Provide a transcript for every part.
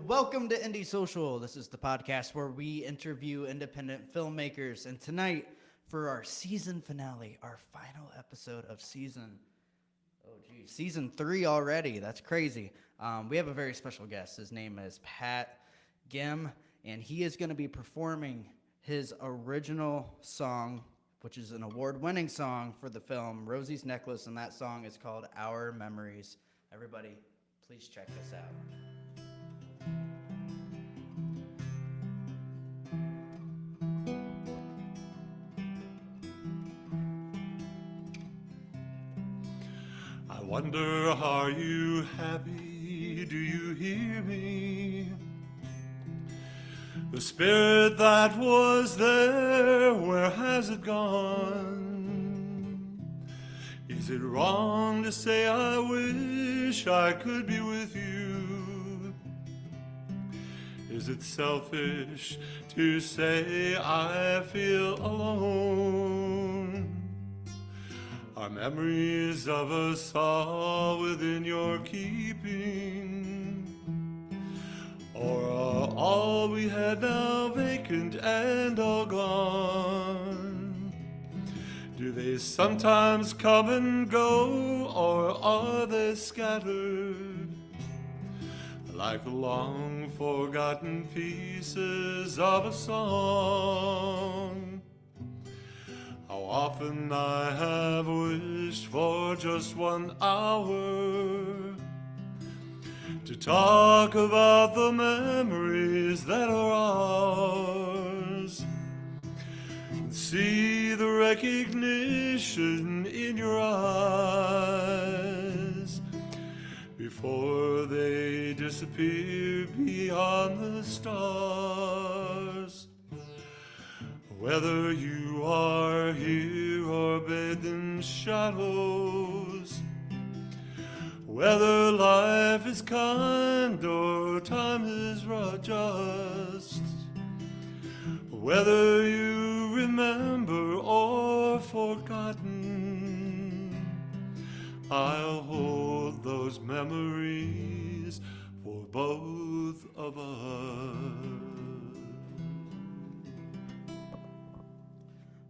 Welcome to Indie Social. This is the podcast where we interview independent filmmakers. And tonight, for our season finale, our final episode of season 3 already. That's crazy. We have a very special guest. His name is Gimm, and he is going to be performing his original song, which is an award-winning song for the film Rosie's Necklace, and that song is called Our Memories. Everybody, please check this out. I wonder, are you happy? Do you hear me? The spirit that was there, where has it gone? Is it wrong to say I wish I could be with you? Is it selfish to say I feel alone? Are memories of us all within your keeping? Or are all we had now vacant and all gone? Do they sometimes come and go, or are they scattered like the long forgotten pieces of a song? How often I have wished for just 1 hour to talk about the memories that are ours, and see the recognition in your eyes before they disappear beyond the stars. Whether you are here or bathed in shadows, whether life is kind or time is just, whether you remember or forgotten, I'll hold those memories for both of us.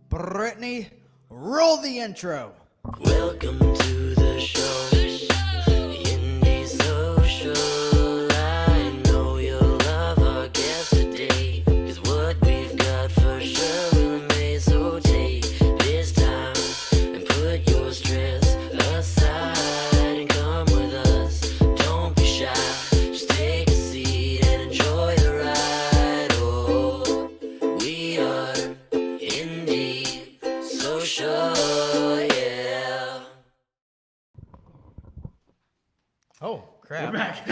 Brittany, roll the intro. Welcome to the show, Indie Social. I know you'll love our guest today, 'cause what we've got for sure will amaze. So take this time and put your stress aside and come with us. Don't be shy, just take a seat and enjoy the ride. Oh, we are Indie Social, yeah. Oh, crap. We're back.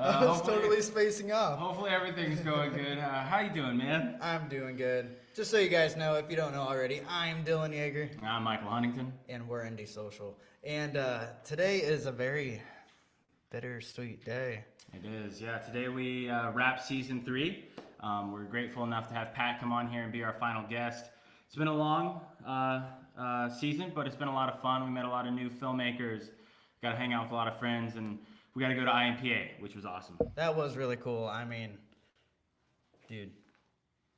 I was totally spacing off. Hopefully everything's going good. How you doing, man? I'm doing good. Just so you guys know, if you don't know already, I'm Dylan Yeager, I'm Michael Huntington. and we're Indie Social. And today is a very bittersweet day. It is, yeah. Today we wrap season 3. We're grateful enough to have Pat come on here and be our final guest. It's been a long season, but it's been a lot of fun. We met a lot of new filmmakers, got to hang out with a lot of friends, and we got to go to IMPA, which was awesome. That was really cool. I mean, dude,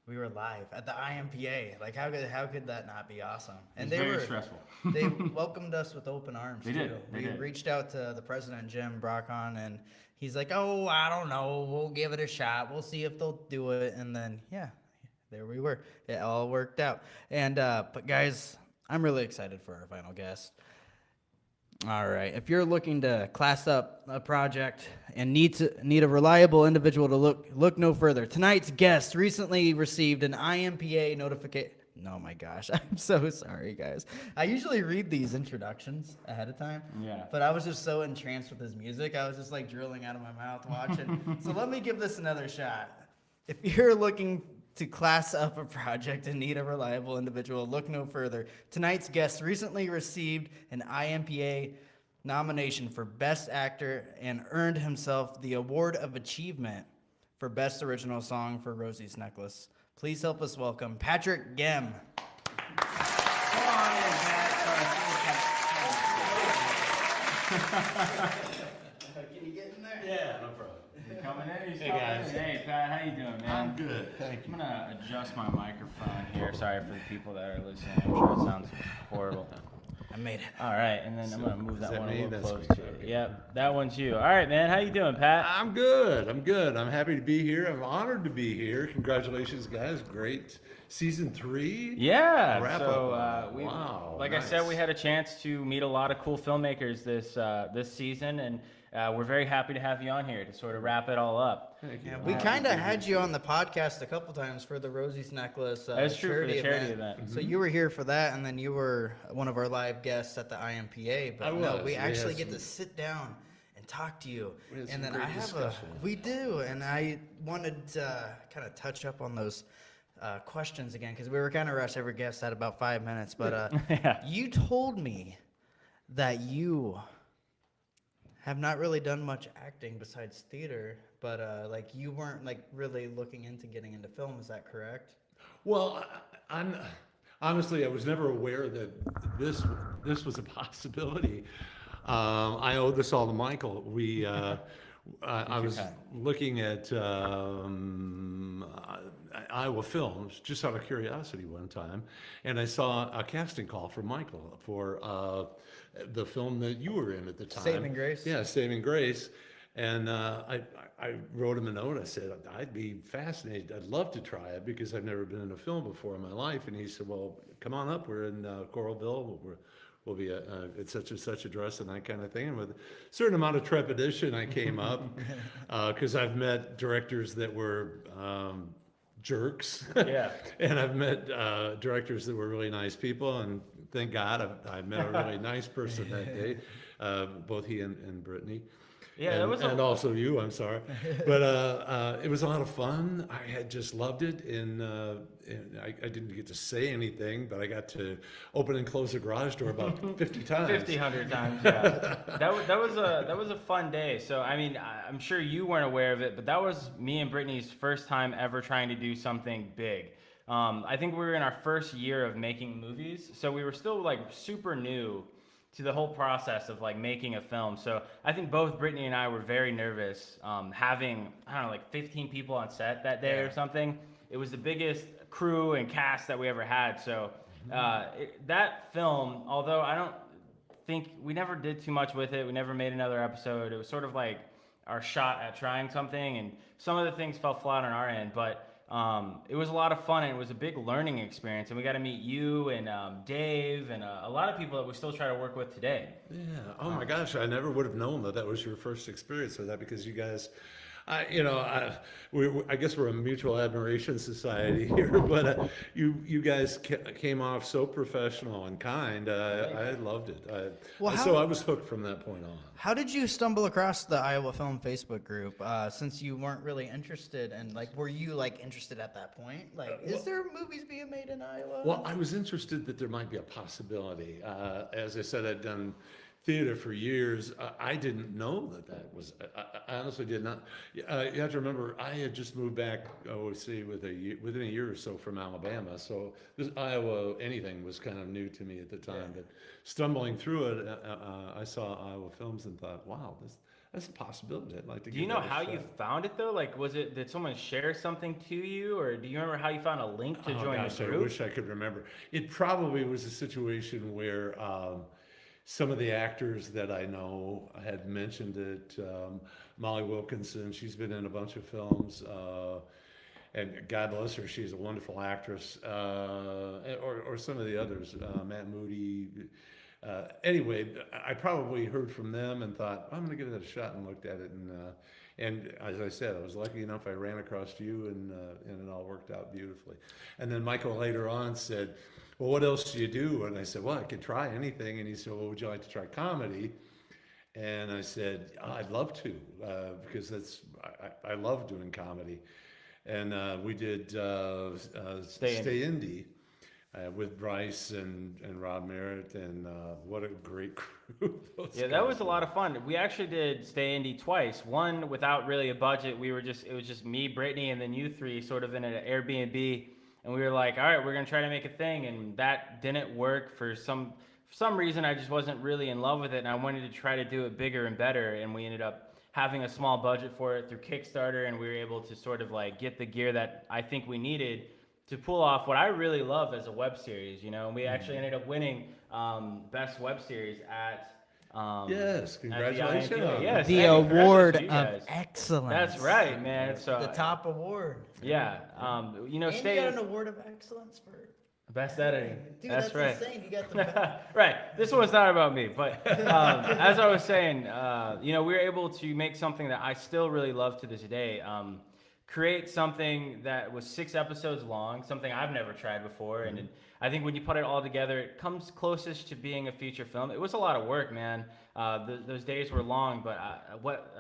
we were live at the IMPA. Like, how could that not be awesome? And it was very stressful. They welcomed us with open arms. They too. did. They We did. reached out to the president, Gimm, and he's like, "Oh, I don't know. We'll give it a shot. We'll see if they'll do it." And then, yeah, there we were. It all worked out. And but guys, I'm really excited for our final guest. All right. If you're looking to class up a project and need a reliable individual to look no further, tonight's guest recently received an IMPA notification. Oh my gosh, I'm so sorry, guys. I usually read these introductions ahead of time. Yeah. But I was just so entranced with his music, I was just like drilling out of my mouth watching. So let me give this another shot. If you're looking to class up a project and need a reliable individual, look no further. Tonight's guest recently received an IMPA nomination for Best Actor and earned himself the Award of Achievement for Best Original Song for Rosie's Necklace. Please help us welcome Patrick Gimm. Come on in, Pat. Can you get in there? Yeah, no problem. Come coming in. He's Hey, coming guys. in. Hey, Pat, how you doing, man? I'm good, thank I'm you. gonna adjust my microphone here. Sorry for the people that are listening. I'm sure it sounds horrible. I made it. All right, and then I'm gonna move that that one me? a little That's close me. to it. Okay. Yep, that one's you. All right, man. How you doing, Pat? I'm good. I'm good. I'm happy to be here. I'm honored to be here. Congratulations, guys. Great season 3. Yeah. Wrap So up. we, Wow, like I said, nice. we had a chance to meet a lot of cool filmmakers this season, and we're very happy to have you on here to sort of wrap it all up. Thank you. Yeah, we kind of had you on the podcast a couple times for the Rosie's Necklace That's true, for the charity event. So you were here for that, and then you were one of our live guests at the IMPA. But I no, was. we We actually had get some- to sit down and talk to you. We had And some then I great have discussion. we do, and I wanted to kind of touch up on those questions again because we were kind of rushed. Every guest had about 5 minutes, but Yeah. you told me that you have not really done much acting besides theater, but like you weren't like really looking into getting into film. Is that correct? Well, I'm honestly, I was never aware that this was a possibility. I owe this all to Michael. I was Pat? looking at Iowa Films just out of curiosity one time, and I saw a casting call from Michael for the film that you were in at the time. Saving Grace? Yeah, Saving Grace. And I wrote him a note. I said, I'd be fascinated. I'd love to try it because I've never been in a film before in my life. And he said, well, come on up. We're in Coralville. We'll be at such and such address and that kind of thing. And with a certain amount of trepidation, I came up because I've met directors that were jerks. Yeah. And I've met directors that were really nice people. And thank God I met a really nice person that day, both he and Brittany. Yeah, and, that was and also you, I'm sorry, but it was a lot of fun. I had just loved it, and I didn't get to say anything, but I got to open and close the garage door about 50 times. 100 times, yeah. that was a fun day. So I mean, I'm sure you weren't aware of it, but that was me and Brittany's first time ever trying to do something big. I think we were in our first year of making movies, so we were still like super new to the whole process of like making a film. So I think both Brittany and I were very nervous, having, I don't know, like 15 people on set that day or something. It was the biggest crew and cast that we ever had. So that film, although I don't think, we never did too much with it, we never made another episode. It was sort of like our shot at trying something, and some of the things fell flat on our end, but it was a lot of fun, and it was a big learning experience, and we got to meet you and Dave and a lot of people that we still try to work with today. Yeah. Oh my gosh, I never would have known that was your first experience with that because you guys, I guess we're a mutual admiration society here, but you guys came off so professional and kind. I loved it. So I was hooked from that point on. How did you stumble across the Iowa Film Facebook group? Since you weren't really interested, and like, were you like interested at that point? Like, is there movies being made in Iowa? Well, I was interested that there might be a possibility. As I said, I'd done theater for years. I didn't know that was. I honestly did not. You have to remember, I had just moved back. Within a year or so from Alabama. So this Iowa anything was kind of new to me at the time. But stumbling through it, I saw Iowa Films and thought, wow, that's a possibility. I'd like to. Do you know how you found it though? Like, did someone share something to you, or do you remember how you found a link to join the group? I wish I could remember. It probably was a situation where some of the actors that I know had mentioned it. Molly Wilkinson, she's been in a bunch of films, and God bless her, she's a wonderful actress. Or some of the others, Matt Moody. Anyway, I probably heard from them and thought, I'm going to give it a shot, and looked at it. And as I said, I was lucky enough I ran across you, and it all worked out beautifully. And then Michael later on said, well, what else do you do? And I said, well, I could try anything. And he said, well, would you like to try comedy? And I said, I'd love to, because I love doing comedy. And we did Stay Indie with Bryce and Rob Merritt, and what a great crew. Yeah, that was a lot of fun. We actually did Stay Indie twice. One without really a budget. It was just me, Brittany, and then you three sort of in an Airbnb. And we were like, all right, we're going to try to make a thing. And that didn't work for some reason. I just wasn't really in love with it. And I wanted to try to do it bigger and better. And we ended up having a small budget for it through Kickstarter, and we were able to sort of like get the gear that I think we needed to pull off what I really love as a web series, you know. And we actually ended up winning best web series at Yes, at the congratulations. IMDb. Yes, The hey, award congratulations to you of guys. excellence. That's right, man. So The top award. yeah, you know, And you got an award of excellence for. best editing. Dude, that's right. insane. You got the best. Right. This one's not about me, but as I was saying, you know, we were able to make something that I still really love to this day. Create something that was 6 episodes long, something I've never tried before, and I think when you put it all together, it comes closest to being a feature film. It was a lot of work, man. Those days were long, but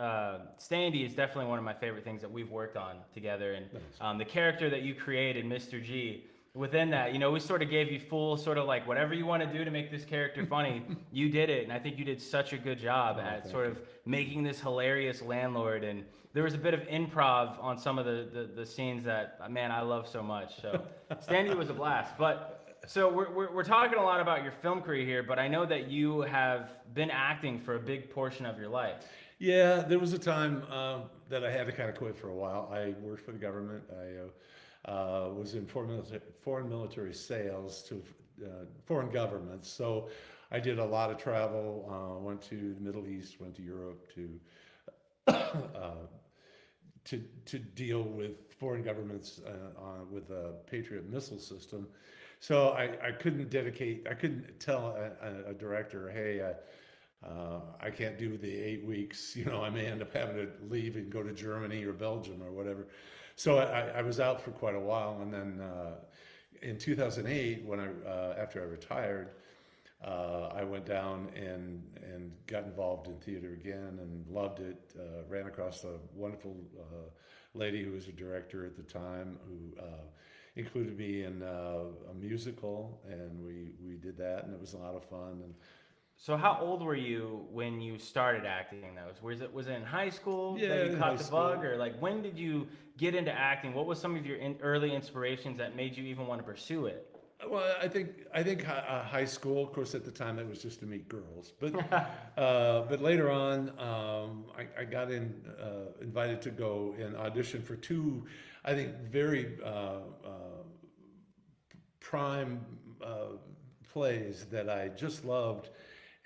Standy is definitely one of my favorite things that we've worked on together, and the character that you created, Mr. G. Within that, you know, we sort of gave you full sort of like whatever you want to do to make this character funny, you did it, and I think you did such a good job at sort of making this hilarious landlord. And there was a bit of improv on some of the scenes that, man, I love so much. So Standy was a blast. But so we're talking a lot about your film career here, but I know that you have been acting for a big portion of your life. Yeah, there was a time that I had to kind of quit for a while. I worked for the government. I was in foreign military sales to foreign governments. So I did a lot of travel, went to the Middle East, went to Europe to deal with foreign governments with a Patriot missile system. So I couldn't tell a director, hey, I can't do the 8 weeks, you know, I may end up having to leave and go to Germany or Belgium or whatever. So I was out for quite a while, and then in 2008, when after I retired, I went down and got involved in theater again and loved it. Ran across a wonderful lady who was a director at the time who included me in a musical, and we did that, and it was a lot of fun. And so how old were you when you started acting though? Was it in high school that you in caught high the bug, or like when did you get into acting? What was some of your early inspirations that made you even want to pursue it? Well, I think high school. Of course, at the time it was just to meet girls, but later on, I got invited to go and audition for 2, I think, very prime plays that I just loved,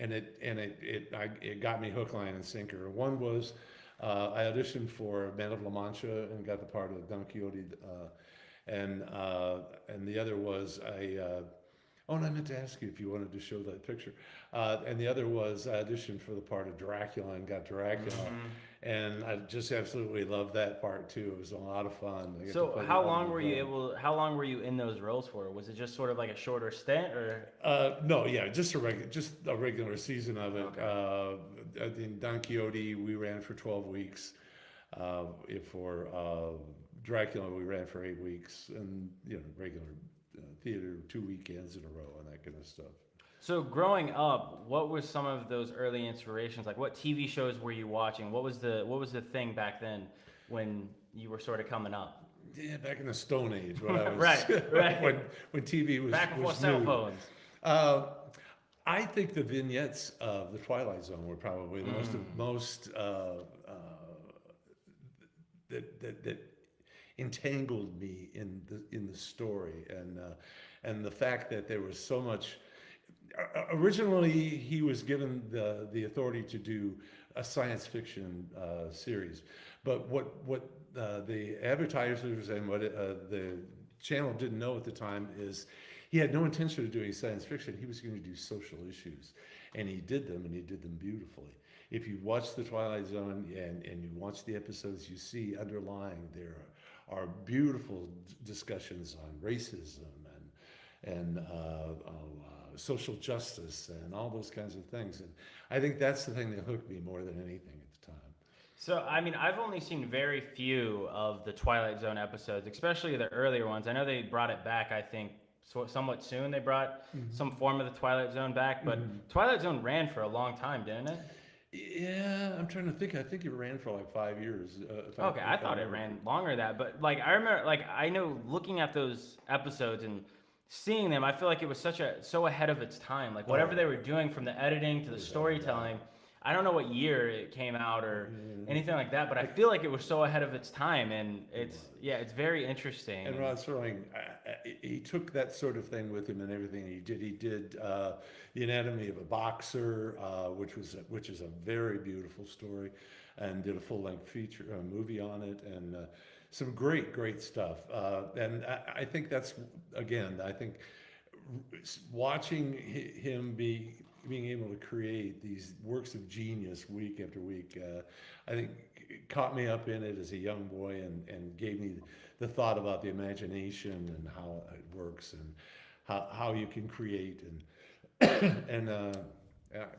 and it got me hook, line, and sinker. One was I auditioned for Man of La Mancha and got the part of Don Quixote. And the other was and I meant to ask you if you wanted to show that picture. And the other was I auditioned for the part of Dracula and got Dracula. And I just absolutely loved that part too. It was a lot of fun. So how long were you in those roles for? Was it just sort of like a shorter stint, or? No, yeah, just a regular season of it. Okay. In Don Quixote, we ran for 12 weeks. For Dracula, we ran for 8 weeks, and you know, regular theater 2 weekends in a row and that kind of stuff. So growing up, what were some of those early inspirations? Like, what TV shows were you watching? What was the thing back then when you were sort of coming up? Yeah, back in the Stone Age, when I was right. when TV was back before was cell new. phones. I think the vignettes of the Twilight Zone were probably the most that entangled me in the story, and the fact that there was so much. Originally, he was given the authority to do a science fiction series, but what the advertisers and what the channel didn't know at the time is he had no intention of doing science fiction. He was going to do social issues, and he did them, and he did them beautifully. If you watch The Twilight Zone and you watch the episodes, you see underlying there are beautiful discussions on racism and social justice and all those kinds of things. And I think that's the thing that hooked me more than anything at the time. So, I mean, I've only seen very few of the Twilight Zone episodes, especially the earlier ones. I know they brought it back, I think, somewhat soon. They brought some form of the Twilight Zone back, but Twilight Zone ran for a long time, didn't it? Yeah, I'm trying to think. I think it ran for like 5 years. Okay, I thought it ran longer than that, but like I remember, like I know looking at those episodes and seeing them, I feel like it was so ahead of its time. Like whatever they were doing, from the editing to the storytelling, I don't know what year it came out or anything like that, but I feel like it was so ahead of its time, and it's very interesting. And Rod Serling, he took that sort of thing with him and everything he did. He did The Anatomy of a Boxer, which is a very beautiful story, and did a full-length feature movie on it, and some great stuff. And I think that's, again, I think watching him being able to create these works of genius week after week, I think caught me up in it as a young boy, and gave me the thought about the imagination and how it works, and how you can create, and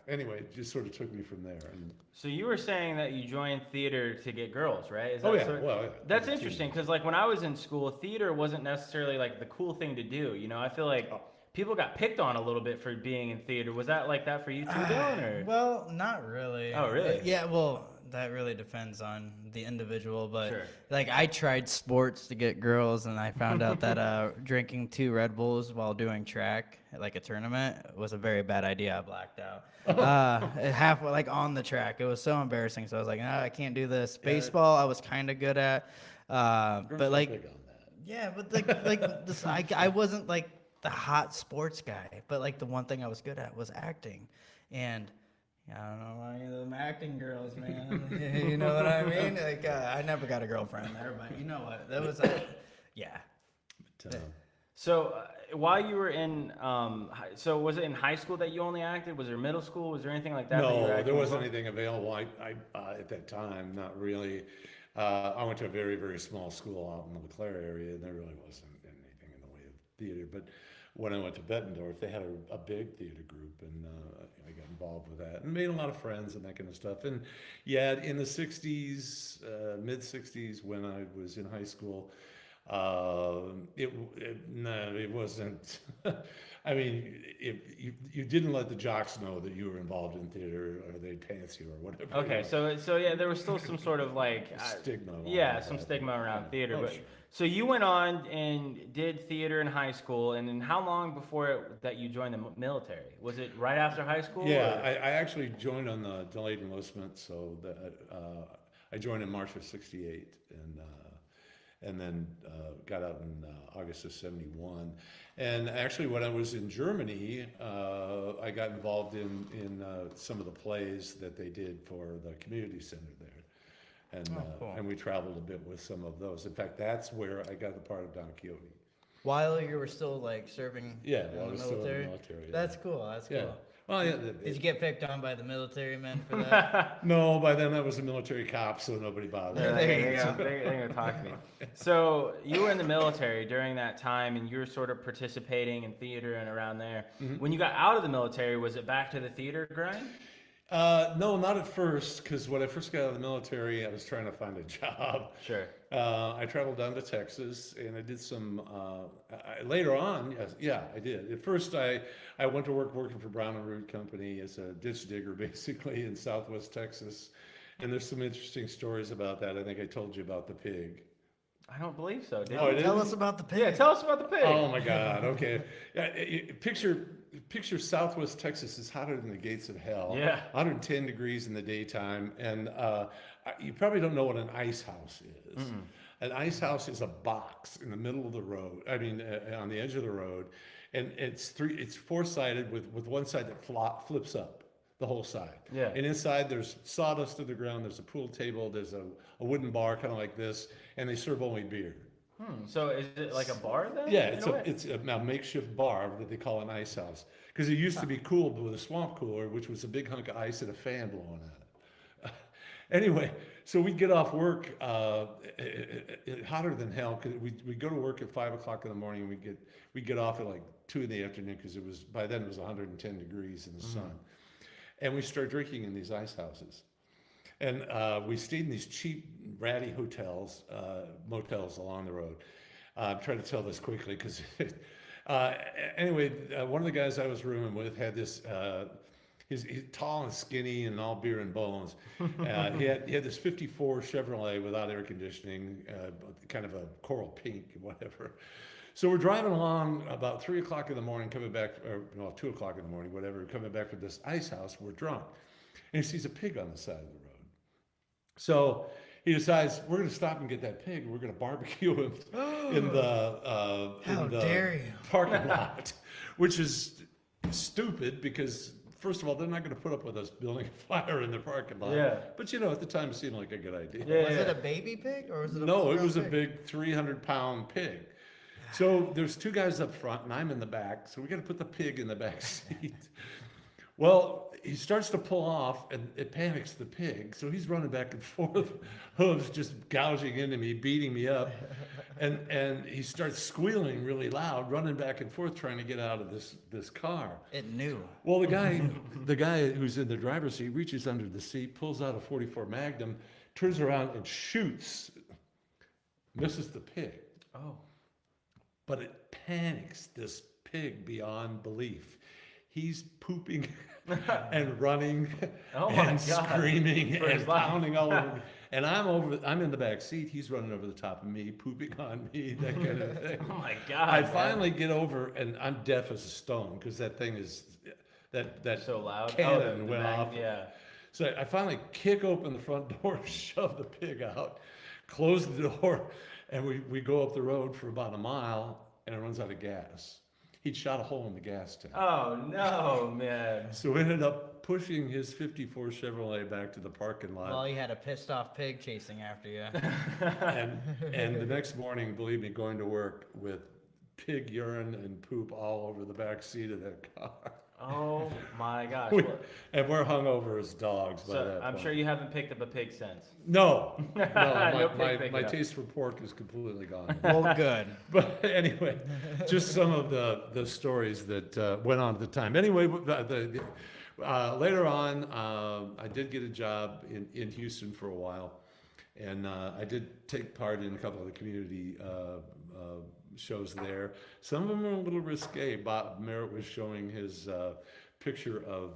anyway, it just sort of took me from there. And So you were saying that you joined theater to get girls, right? Is that oh yeah, well, that's interesting, because like when I was in school, theater wasn't necessarily like the cool thing to do. You know, I feel like people got picked on a little bit for being in theater. Was that like that for you too, Dylan? Or? Well, not really. Oh, really? Yeah, well, that really depends on the individual, but Sure. like I tried sports to get girls, and I found out that drinking 2 Red Bulls while doing track at like a tournament was a very bad idea. I blacked out. Halfway, like on the track, it was so embarrassing. So I was like, I can't do this. Baseball, I was kind of good at, but like, big on that. yeah, but like this, I wasn't like the hot sports guy, but like the one thing I was good at was acting, and I don't know any of them acting girls, man. You know what I mean? Like I never got a girlfriend there, but you know what? That was yeah. But, So while you were in, so was it in high school that you only acted? Was there middle school? Was there anything like that? that you were no, acting there wasn't before? anything available. I at that time, not really. I went to a very small school out in the LeClaire area, and there really wasn't anything in the way of theater. But when I went to Bettendorf, they had a big theater group, and I got involved with that and made a lot of friends and that kind of stuff. And yeah, in the 60s, mid 60s, when I was in high school, it wasn't. I mean, if you didn't let the jocks know that you were involved in theater, or they'd pants you or whatever. Okay, so yeah, there was still some sort of like Stigma around yeah, some that. stigma around Yeah. theater. Oh, But sure. so you went on and did theater in high school, and then how long before that you joined the military? Was it right after high school? Yeah, or- I actually joined on the delayed enlistment, so that I joined in March of '68, and then got out in August of '71. And actually, when I was in Germany, I got involved in some of the plays that they did for the community center there, and cool. and we traveled a bit with some of those. In fact, that's where I got the part of Don Quixote. While you were still like serving Yeah, in while I the was still in the military? military, yeah. That's cool. That's Yeah. cool. Well, yeah. Did you get picked on by the military men for that? No, by then I was a military cop, so nobody bothered. Yeah, me. There you go. They're gonna talk to me. So you were in the military during that time, and you were sort of participating in theater and around there. Mm-hmm. When you got out of the military, was it back to the theater grind? No, not at first, because when I first got out of the military, I was trying to find a job. Sure. I traveled down to Texas, and I did some. Later on, yes, I did. At first, I went to working for Brown and Root Company as a ditch digger, basically in Southwest Texas. And there's some interesting stories about that. I think I told you about the pig. I don't believe so. Did Oh, you? it Tell is? us about the pig. Yeah, tell us about the pig. Oh my God. Okay. Picture Southwest Texas is hotter than the gates of hell. Yeah. 110 degrees in the daytime, and you probably don't know what an ice house is. An ice house is a box in the middle of the road. I mean, on the edge of the road, and it's 4-sided with one side that flips up. The whole side. Yeah. And inside there's sawdust to the ground. There's a pool table. There's a wooden bar, kind of like this, and they serve only beer. So is it like a bar then? Yeah, in it's a way? a makeshift bar that they call an ice house, because it used to be cooled with a swamp cooler, which was a big hunk of ice and a fan blowing at it. Anyway, so we'd get off work hotter than hell, because we go to work at 5 o'clock in the morning, and we get off at like 2 in the afternoon, because by then it was 110 degrees in the sun, and we start drinking in these ice houses. And we stayed in these cheap, ratty motels along the road. I'm trying to tell this quickly because, anyway, one of the guys I was rooming with had this. He's tall and skinny and all beer and bones. He had this '54 Chevrolet without air conditioning, kind of a coral pink, whatever. So we're driving along about 3 o'clock in the morning, coming back, or 2 o'clock in the morning, whatever, coming back from this ice house. We're drunk. and he sees a pig on the side of the road. So he decides, we're going to stop and get that pig. And we're going to barbecue him in How the dare you. parking lot, which is stupid because, first of all, they're not going to put up with us building a fire in the parking lot. Yeah. But at the time it seemed like a good idea. Yeah. Was it a baby pig or was it a No, it full-grown was a pig? big 300-pound pig. So there's two guys up front and I'm in the back. So we got to put the pig in the back seat. Well, he starts to pull off and it panics the pig. So he's running back and forth, hooves just gouging into me, beating me up. And he starts squealing really loud, running back and forth, trying to get out of this car. It knew. Well, the guy who's in the driver's seat reaches under the seat, pulls out a .44 Magnum, turns around and shoots, misses the pig. Oh. But it panics this pig beyond belief. He's pooping and running Oh my and God. screaming For his and life. pounding all over me. And I'm in the back seat. He's running over the top of me, pooping on me, that kind of thing. Oh my God. I man. finally get over, and I'm deaf as a stone because that thing is that So loud. cannon the went mag- off. Yeah. So I finally kick open the front door, shove the pig out, close the door, and we go up the road for about a mile, and it runs out of gas. He'd shot a hole in the gas tank. Oh no, man. So we ended up pushing his '54 Chevrolet back to the parking lot. Well, you had a pissed off pig chasing after you. and the next morning, believe me, going to work with pig urine and poop all over the back seat of that car. Oh my gosh. We- Well, and we're hungover as dogs by so that I'm point. sure you haven't picked up a pig since. No, No pig my picking up. taste for pork is completely gone. Well, good. But anyway, just some of the stories that went on at the time. Anyway, later on, I did get a job in Houston for a while, and I did take part in a couple of the community shows there. Some of them were a little risque. Bob Merritt was showing his picture of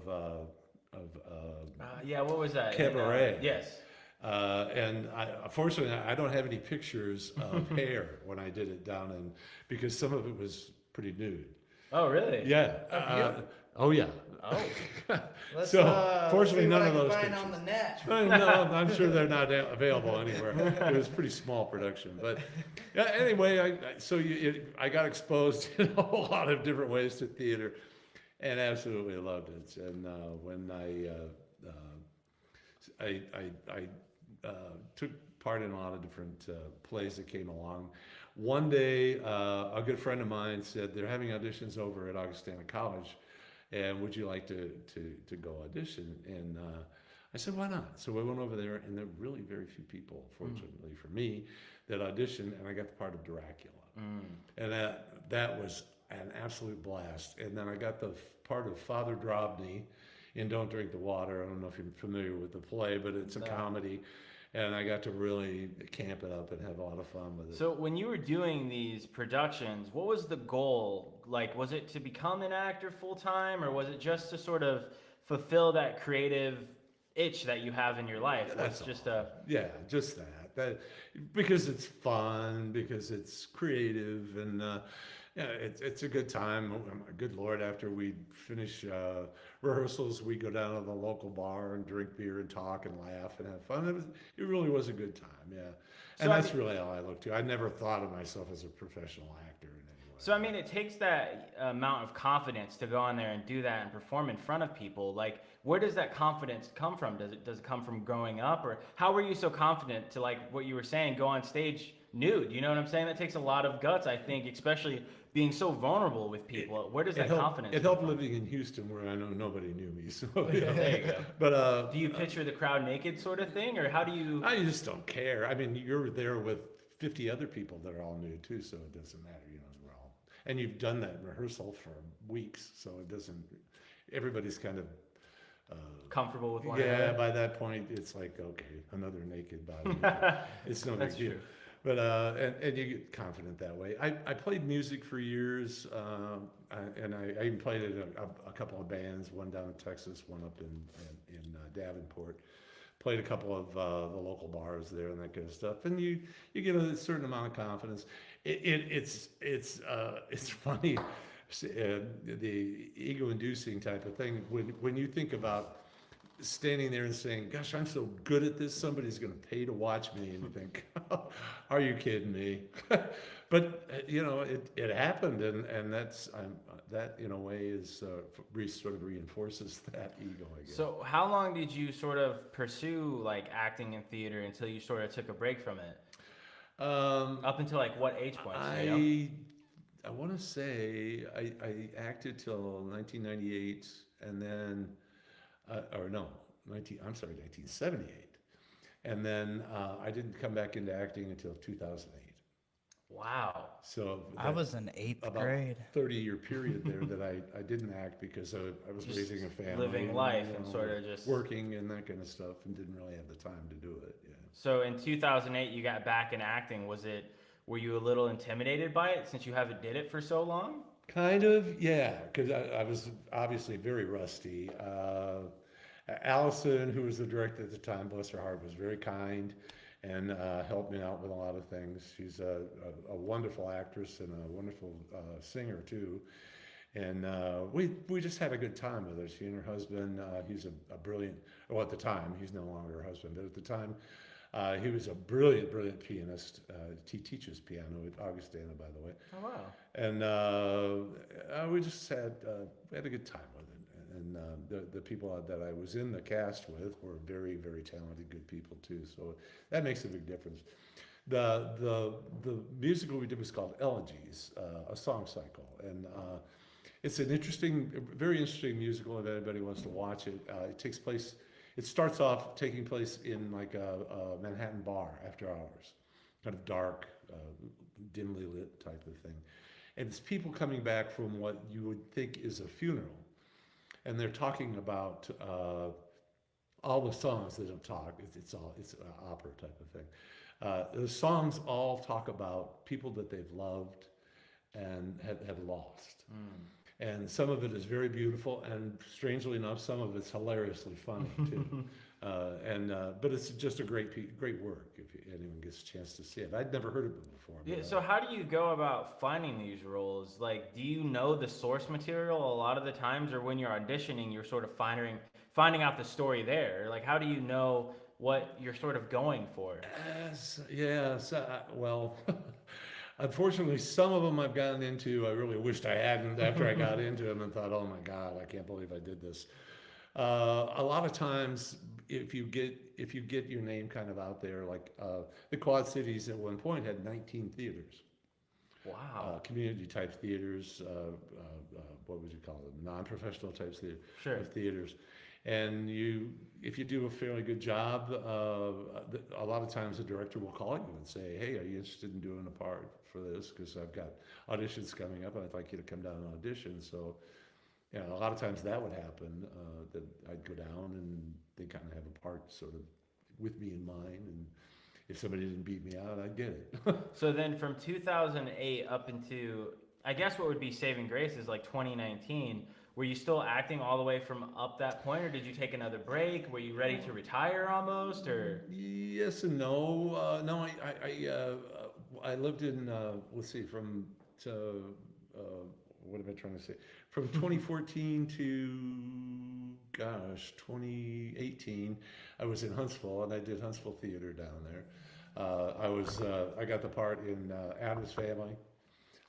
Yeah, what was that? Cabaret. Yes. and unfortunately, I don't have any pictures of hair when I did it down in, because some of it was pretty nude. Oh, really? Yeah. Oh, yeah. Oh. Let's, So, fortunately, see none what of I can those find pictures. on the net. No, I'm sure they're not available anywhere. It was pretty small production, but yeah, anyway, I got exposed in a whole lot of different ways to theater, and absolutely loved it. And when I took part in a lot of different plays that came along. One day, a good friend of mine said they're having auditions over at Augustana College, and would you like to go audition? And I said, why not? So I went over there, and there were really very few people, fortunately for me, that auditioned, and I got the part of Dracula. And that was an absolute blast. And then I got the part of Father Drobny in Don't Drink the Water. I don't know if you're familiar with the play, but it's a comedy. And I got to really camp it up and have a lot of fun with it. So when you were doing these productions, what was the goal? Like, was it to become an actor full time, or was it just to sort of fulfill that creative itch that you have in your life? Yeah, that's just Yeah, just that. Because it's fun, because it's creative, and yeah, it's a good time. Oh, my good Lord, after we finish rehearsals, we go down to the local bar and drink beer and talk and laugh and have fun. It really was a good time, yeah. And So, that's really how I look too. I never thought of myself as a professional actor in any way. So I mean, it takes that amount of confidence to go on there and do that and perform in front of people. Like, where does that confidence come from? Does it come from growing up, or how were you so confident to, like what you were saying, go on stage nude? You know what I'm saying? That takes a lot of guts, I think, especially being so vulnerable with people. Where does that confidence? It come helped from? living in Houston, where I know nobody knew me. So There you go. But Do you picture the crowd naked, sort of thing, or how do you? I just don't care. I mean, you're there with 50 other people that are all nude too, so it doesn't matter. You know, we're all, and you've done that in rehearsal for weeks, so it doesn't. Everybody's kind of. Comfortable with one Yeah, another? by that point, it's like, okay, another naked body. It's no big That's deal. true. But and you get confident that way. I played music for years, and I even played in a couple of bands, one down in Texas, one up in Davenport. Played a couple of the local bars there and that kind of stuff. And you get a certain amount of confidence. It's funny, the ego-inducing type of thing when you think about standing there and saying, "Gosh, I'm so good at this. Somebody's going to pay to watch me," and you think, "Are you kidding me?" But you know, it happened, and that in a way is sort of reinforces that ego, I guess. So how long did you sort of pursue like acting in theater until you sort of took a break from it? Up until like what age point? I want to say I acted till 1998, and then or no, 1978, and then I didn't come back into acting until 2008. Wow. So I was in eighth about grade. 30-year period there that I didn't act because I was Just raising a family, living life and sort of just working and that kind of stuff, and didn't really have the time to do it. Yeah. So in 2008, you got back in acting. Were you a little intimidated by it since you haven't did it for so long? Kind of, yeah, because I was obviously very rusty. Allison, who was the director at the time, bless her heart, was very kind and helped me out with a lot of things. She's a wonderful actress and a wonderful singer too. And we just had a good time with her. She and her husband, he's a brilliant, well, at the time, he's no longer her husband, but at the time, he was a brilliant pianist. He teaches piano at Augustana, by the way. Oh wow! And we just had a good time with it. And the people that I was in the cast with were very talented, good people too. So that makes a big difference. The musical we did was called Elegies, a song cycle, and it's an very interesting musical. If anybody wants to watch it, it takes place. It starts off taking place in like a Manhattan bar after hours, kind of dark, dimly lit type of thing. And it's people coming back from what you would think is a funeral. And they're talking about all the songs. They don't talk. It's an opera type of thing. The songs all talk about people that they've loved and have lost. And some of it is very beautiful, and strangely enough, some of it's hilariously funny too. But it's just a great work if anyone gets a chance to see it. I'd never heard of it before. Yeah, But, so how do you go about finding these roles? Like, do you know the source material a lot of the times, or when you're auditioning, you're sort of finding out the story there? Like, how do you know what you're sort of going for? yes. Well, unfortunately, some of them I've gotten into. I really wished I hadn't after I got into them and thought, "Oh my God, I can't believe I did this." A lot of times, if you get your name kind of out there, like the Quad Cities at one point had 19 theaters. Wow. Community type theaters, what would you call them? Non-professional type Sure. theaters. And if you do a fairly good job, a lot of times the director will call you and say, "Hey, are you interested in doing a part for this? Because I've got auditions coming up and I'd like you to come down and audition." So, a lot of times that would happen, that I'd go down and they kind of have a part sort of with me in mind. And if somebody didn't beat me out, I'd get it. So then from 2008 up into, I guess what would be saving grace is like 2019, were you still acting all the way from up that point, or did you take another break? Were you ready to retire almost, or? Yes and no. No, I lived in, let's see, what am I trying to say? From 2014 to, 2018, I was in Huntsville, and I did Huntsville Theater down there. I got the part in Addams Family.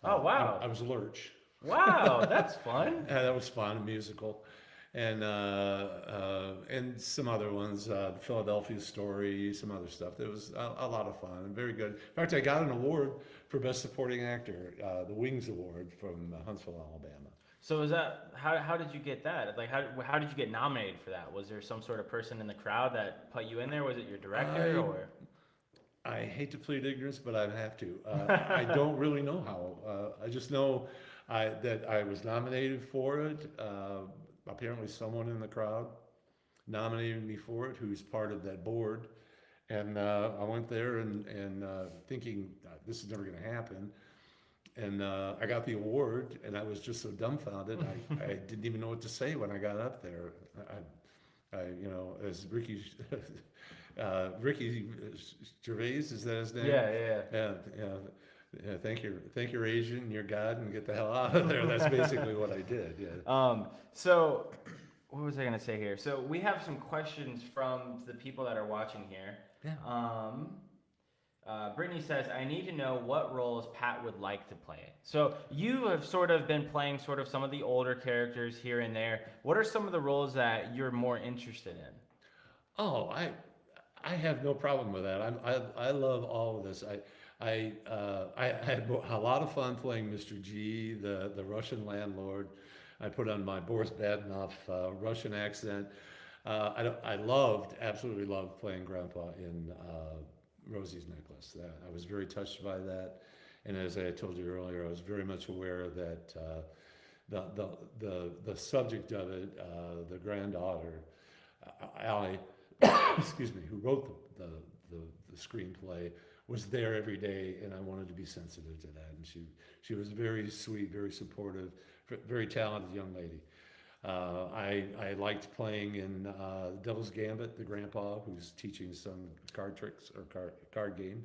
Oh, wow. I was Lurch. Wow, that's fun. That was fun, a musical. And some other ones, Philadelphia Story, some other stuff. It was a lot of fun and very good. In fact, I got an award for Best Supporting Actor, the Wings Award from Huntsville, Alabama. So is that, how did you get that? Like, how did you get nominated for that? Was there some sort of person in the crowd that put you in there? Was it your director or? I hate to plead ignorance, but I have to. I don't really know how. I just know that I was nominated for it. Apparently someone in the crowd nominated me for it who's part of that board. And I went there and thinking, this is never going to happen. And I got the award, and I was just so dumbfounded. I didn't even know what to say when I got up there. As Ricky Gervais, is that his name? Yeah. Thank your agent and your God, and get the hell out of there. That's basically what I did. Yeah. So what was I gonna say here? So we have some questions from the people that are watching here. Yeah. Brittany says, I need to know what roles Pat would like to play. So you have sort of been playing sort of some of the older characters here and there. What are some of the roles that you're more interested in? Oh, I have no problem with that. I love all of this. I had a lot of fun playing Mr. G, the Russian landlord. I put on my Boris Badenov Russian accent. Absolutely loved playing Grandpa in Rosie's Necklace. I was very touched by that, and as I told you earlier, I was very much aware that the subject of it, the granddaughter, Allie, excuse me, who wrote the screenplay, was there every day, and I wanted to be sensitive to that. And she was very sweet, very supportive, very talented young lady. I liked playing in Devil's Gambit, the grandpa who's teaching some card tricks or card game.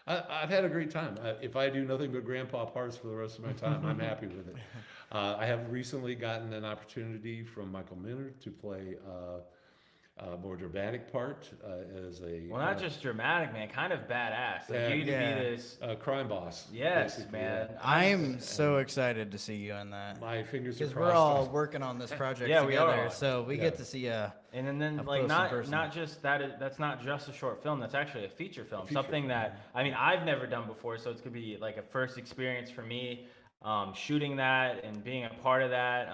I've had a great time. If I do nothing but grandpa parts for the rest of my time, I'm happy with it. I have recently gotten an opportunity from Michael Minner to play a more dramatic part as a... Well, not just dramatic, man, kind of badass. Like Yeah, you to yeah. be this... crime boss. Yes, basically, man. yeah. I'm so excited to see you in that. My fingers are Because crossed. we're all working on this project Yeah, we together, are. so we Yeah. get to see And then Up like close and personal. not just that, that's not just a short film, that's actually a feature film. Feature Something film, that, I mean, I've never done before, so it's gonna be like a first experience for me, shooting that and being a part of that.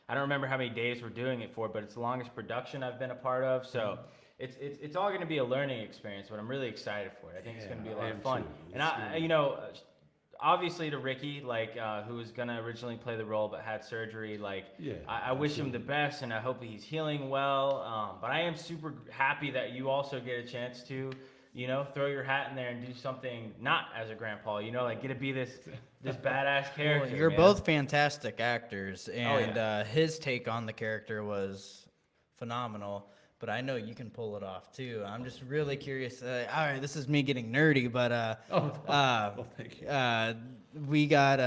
I don't remember how many days we're doing it for, but it's the longest production I've been a part of, so it's all gonna be a learning experience, but I'm really excited for it. I think it's gonna be a Yeah, lot I of am fun. too. And It's I, gonna- you know, obviously to Ricky, like, who was gonna originally play the role but had surgery, like, Yeah, I wish him the best, and I hope he's healing well. But I am super happy that you also get a chance to, you know, throw your hat in there and do something not as a grandpa. You know, like get to be this badass character. Well, you're man. both fantastic actors, and yeah. his take on the character was phenomenal. But I know you can pull it off too. I'm just really curious. All right, this is me getting nerdy, but well, thank you. we got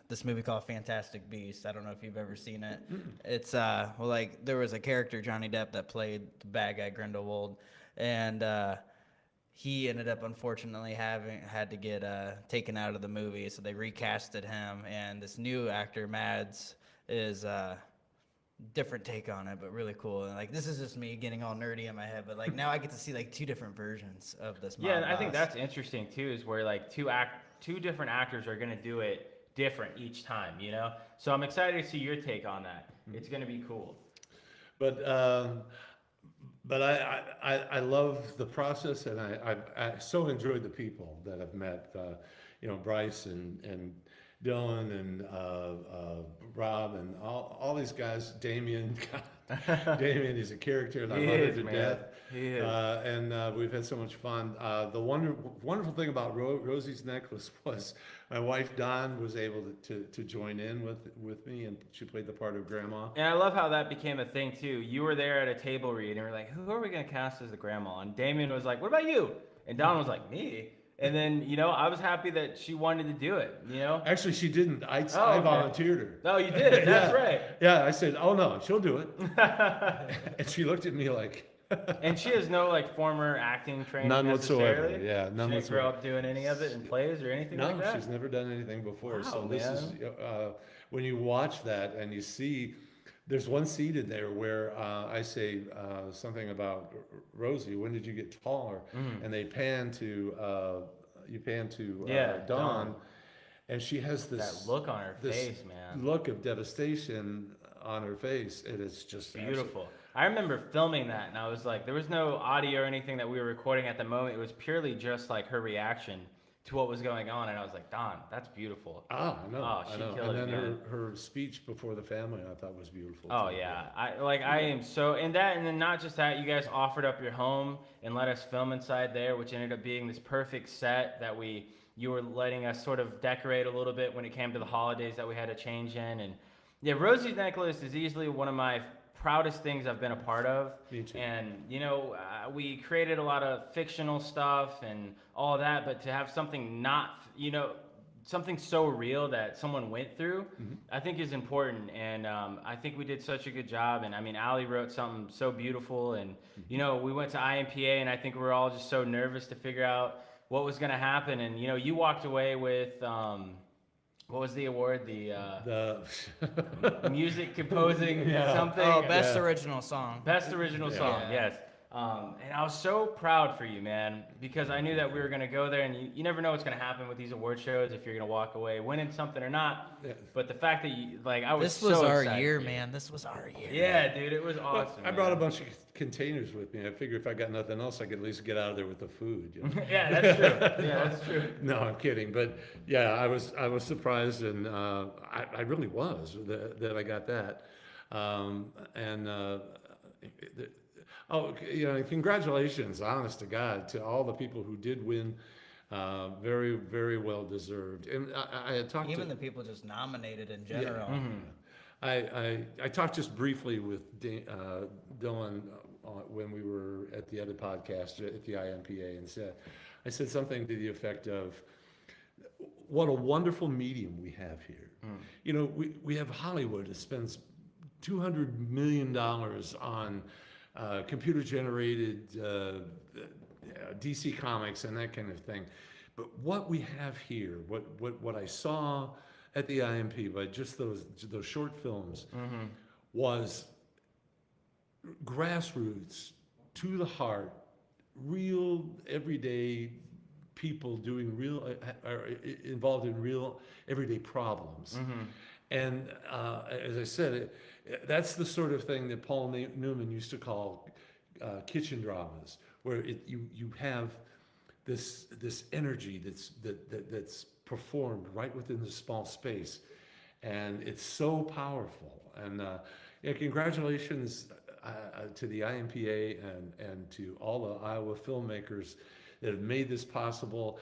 this movie called Fantastic Beasts. I don't know if you've ever seen it. It's well, like there was a character, Johnny Depp, that played the bad guy Grindelwald, and he ended up unfortunately having had to get taken out of the movie, so they recasted him, and this new actor Mads is different take on it, but really cool. And like this is just me getting all nerdy in my head, but like now I get to see like two different versions of this Yeah, mob and I think boss. that's interesting too, is where like two different actors are gonna do it different each time, you know. So I'm excited to see your take on that. It's gonna be cool. But I love the process, and I so enjoyed the people that I've met. You know, Bryce and Dylan and Rob and all these guys. Damien, Damien is a character, and I He love is, him to man. death. He is. And we've had so much fun. The wonderful thing about Rosie's Necklace was my wife Dawn was able to join in with me, and she played the part of Grandma. And I love how that became a thing too. You were there at a table read and we're like, who are we gonna cast as the grandma? And Damien was like, what about you? And Don was like, me? And then, you know, I was happy that she wanted to do it, you know? Actually, she didn't. I okay. volunteered her. Oh, you did? That's Yeah. right. Yeah, I said, oh no, she'll do it. And she looked at me like, And she has no like former acting training none whatsoever. necessarily? Yeah, none She didn't whatsoever. grow up doing any of it in plays or anything No, like that? she's never done anything before. Wow, So this is when you watch that and you see, there's one scene in there where I say something about Rosie. When did you get taller? And they pan to Yeah, Dawn, Dawn. and she has this That look on her this face, man. look of devastation on her face, and it's just Beautiful. I remember filming that, and I was like, there was no audio or anything that we were recording at the moment. It was purely just like her reaction to what was going on, and I was like, Don, that's beautiful. I know. Oh, I she know. killed And it, then man. her speech before the family, I thought was beautiful. Oh too. yeah, I am so, and then not just that, you guys offered up your home and let us film inside there, which ended up being this perfect set that you were letting us sort of decorate a little bit when it came to the holidays that we had to change in. And yeah, Rosie's Necklace is easily one of my proudest things I've been a part of. Me too. And you know, we created a lot of fictional stuff and all of that, but to have something not, you know, something so real that someone went through, I think is important. And I think we did such a good job. And I mean, Ali wrote something so beautiful. And, you know, we went to IMPA, and I think we were all just so nervous to figure out what was going to happen. And, you know, you walked away with, what was the award? The music composing something. Oh, best original song. Best original song, yes. And I was so proud for you, man, because I knew that we were going to go there, and you never know what's going to happen with these award shows, if you're going to walk away winning something or not. Yeah. But the fact that you, like, I was This so was our excited year, for you. man. This was our year. Yeah, dude, it was Well, awesome. I brought a man. bunch of containers with me. I figured if I got nothing else, I could at least get out of there with the food. You know? Yeah, that's true. Yeah, that's true. No, I'm kidding. But yeah, I was surprised, and I really was that I got that. You know, congratulations, honest to God, to all the people who did win. Very, very well deserved. And I had talked Even to, the people just nominated in general. I talked just briefly with Dylan when we were at the other podcast at the IMPA, and I said something to the effect of, what a wonderful medium we have here. You know, we have Hollywood that spends $200 million on computer-generated DC comics and that kind of thing. But what we have here, what I saw at the IMP by just those short films, was grassroots, to the heart, real everyday people doing real, are involved in real everyday problems. And as I said, that's the sort of thing that Paul Newman used to call kitchen dramas, where you have this energy that's performed right within the small space, and it's so powerful. And yeah, congratulations to the IMPA and to all the Iowa filmmakers that have made this possible.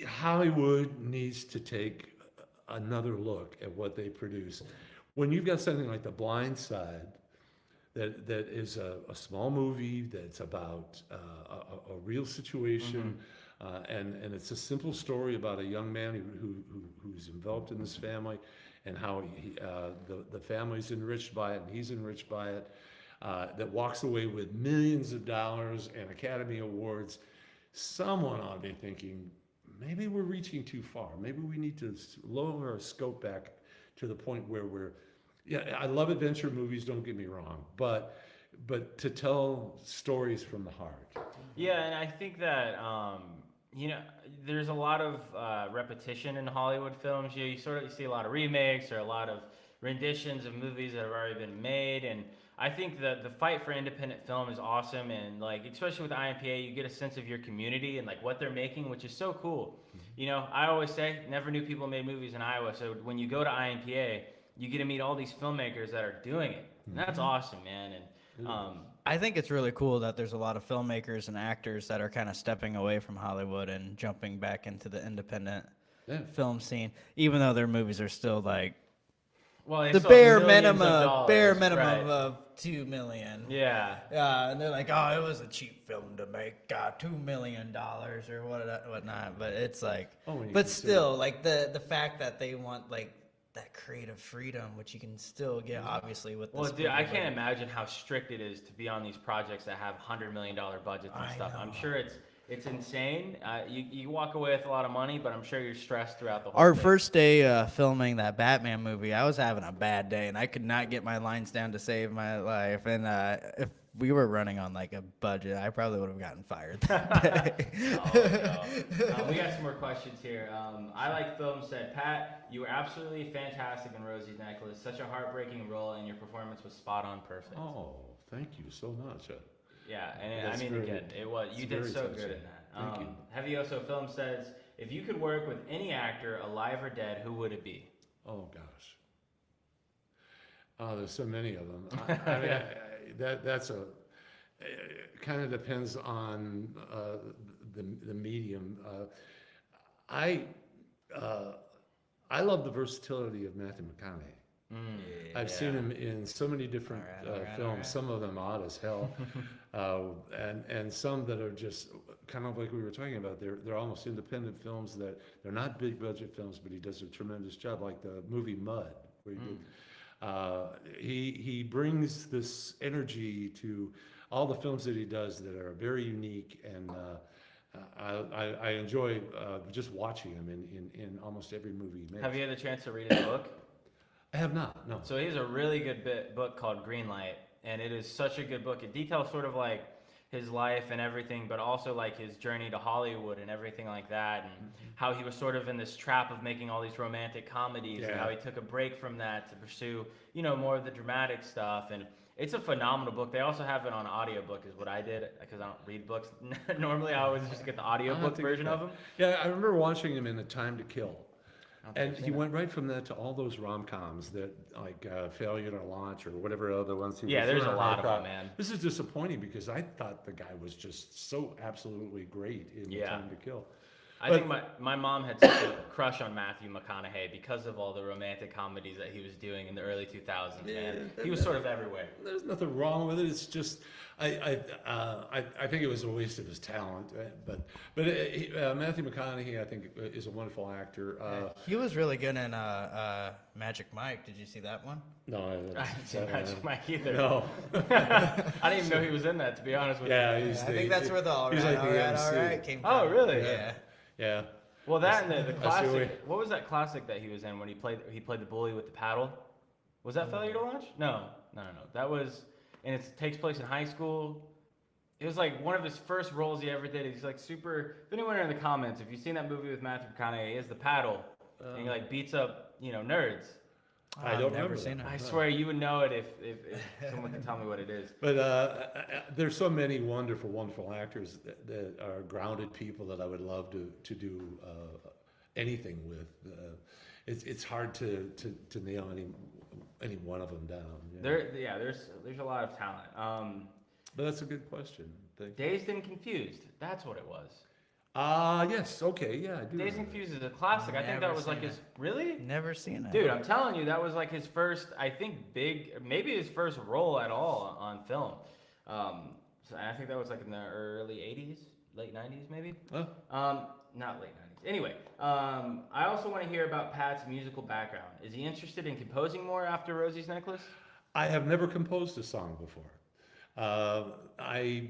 Hollywood needs to take another look at what they produce. When you've got something like The Blind Side, that is a small movie that's about a real situation, and it's a simple story about a young man who's enveloped in this family, and how the family's enriched by it, and he's enriched by it, that walks away with millions of dollars and Academy Awards. Someone ought to be thinking, maybe we're reaching too far. Maybe we need to lower our scope back to the point where I love adventure movies, don't get me wrong, but to tell stories from the heart. Yeah, and I think that you know, there's a lot of repetition in Hollywood films. You see a lot of remakes or a lot of renditions of movies that have already been made, and I think that the fight for independent film is awesome, and like especially with the IMPA, you get a sense of your community and like what they're making, which is so cool. You know, I always say never knew people made movies in Iowa, so when you go to IMPA, you get to meet all these filmmakers that are doing it, and that's awesome, man. And I think it's really cool that there's a lot of filmmakers and actors that are kind of stepping away from Hollywood and jumping back into the independent film scene, even though their movies are still like well, the bare minimum of $2 million. Yeah. And they're like, oh, it was a cheap film to make $2 million or whatnot. But it's like, but still, like the fact that they want like that creative freedom, which you can still get obviously with this. Well, dude, I can't imagine how strict it is to be on these projects that have $100 million budgets and stuff. I'm sure it's insane. You walk away with a lot of money, but I'm sure you're stressed throughout the whole Our thing. first day filming that Batman movie, I was having a bad day, and I could not get my lines down to save my life. And if we were running on like a budget, I probably would have gotten fired that day. We got some more questions here. I Like Film said, Pat, you were absolutely fantastic in Rosie's Necklace. Such a heartbreaking role, and your performance was spot on perfect. Oh, thank you so much. Yeah, and That's I mean, very- again, you did very so touching. good in that. Thank you. Hevioso Film says, if you could work with any actor, alive or dead, who would it be? Oh gosh. There's so many of them. I mean, that's it kind of depends on the medium. I love the versatility of Matthew McConaughey. I've seen him in so many different films. alright. Some of them odd as hell, and some that are just kind of like we were talking about. They're almost independent films that they're not big budget films, but he does a tremendous job. Like the movie Mud, where he brings this energy to all the films that he does that are very unique, and I enjoy just watching him in almost every movie he makes. Have you had the chance to read his book? I have not. No. So he has a really good book called Greenlight, and it is such a good book. It details sort of like his life and everything, but also like his journey to Hollywood and everything like that, and how he was sort of in this trap of making all these romantic comedies, and how he took a break from that to pursue, you know, more of the dramatic stuff. And it's a phenomenal book. They also have it on audiobook, is what I did, because I don't read books. Normally I always just get the audiobook version of them. Yeah, I remember watching him in A Time to Kill. And he went right from that to all those rom-coms that, like Failure to Launch or whatever other ones. Yeah, there's a lot of them, man. This is disappointing because I thought the guy was just so absolutely great in A Time to Kill. I think my mom had such a crush on Matthew McConaughey because of all the romantic comedies that he was doing in the early 2000s, man. He was sort of everywhere. There's nothing wrong with it. It's just I think it was a waste of his talent. But Matthew McConaughey, I think, is a wonderful actor. He was really good in Magic Mike. Did you see that one? No, I didn't see Magic Mike either. No. I didn't even know he was in that, to be honest with you. Yeah, I think that's where the all he's right, like the all MC. right came from. Oh, really? Yeah. Yeah. Well, that and the I see classic. What was that classic that he was in when he played the bully with the paddle? Was that Failure to Launch? No. That was, and it takes place in high school. It was like one of his first roles he ever did. He's like super. If anyone in the comments, if you've seen that movie with Matthew McConaughey, he has the paddle, and he like beats up, you know, nerds. I don't I've never remember seen that. it. I swear you would know it if someone can tell me what it is. But there's so many wonderful, wonderful actors that are grounded people that I would love to do anything with. It's hard to nail any one of them down. There's a lot of talent. But that's a good question. Thank you. Dazed and Confused. That's what it was. Yes. Okay. Yeah, I do. Dazed and remember. Confused is a classic. I think that Never was like seen his really. Never seen it. Dude, I'm telling you, that was like his first, I think, maybe his first role at all on film. So I think that was like in the early 80s, late 90s maybe. Oh. Not late 90s. Anyway, I also want to hear about Pat's musical background. Is he interested in composing more after Rosie's Necklace? I have never composed a song before. I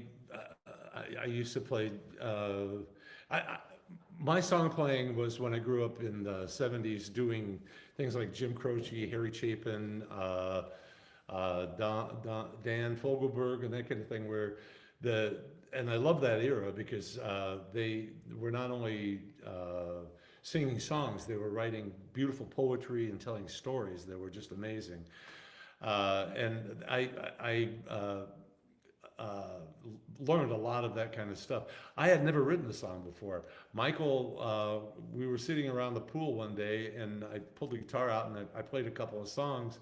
used to play. My song playing was when I grew up in the 70s doing things like Jim Croce, Harry Chapin, Dan Fogelberg, and that kind of thing, and I love that era because they were not only singing songs, they were writing beautiful poetry and telling stories that were just amazing. And I learned a lot of that kind of stuff. I had never written a song before. Michael, we were sitting around the pool one day, and I pulled the guitar out and I played a couple of songs.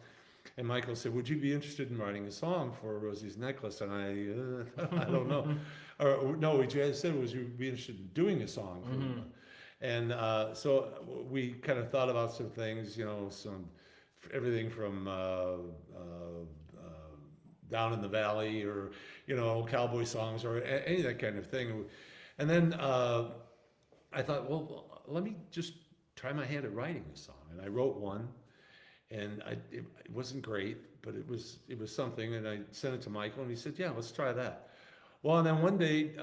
And Michael said, "Would you be interested in writing a song for Rosie's Necklace?" And I don't know. Or no, what you said was you'd be interested in doing a song for them. And so we kind of thought about some things, everything from Down in the Valley, or cowboy songs, or any of that kind of thing. And then I thought, well, let me just try my hand at writing a song. And I wrote one, and it wasn't great, but it was something. And I sent it to Michael, and he said, "Yeah, let's try that." Well, and then one day,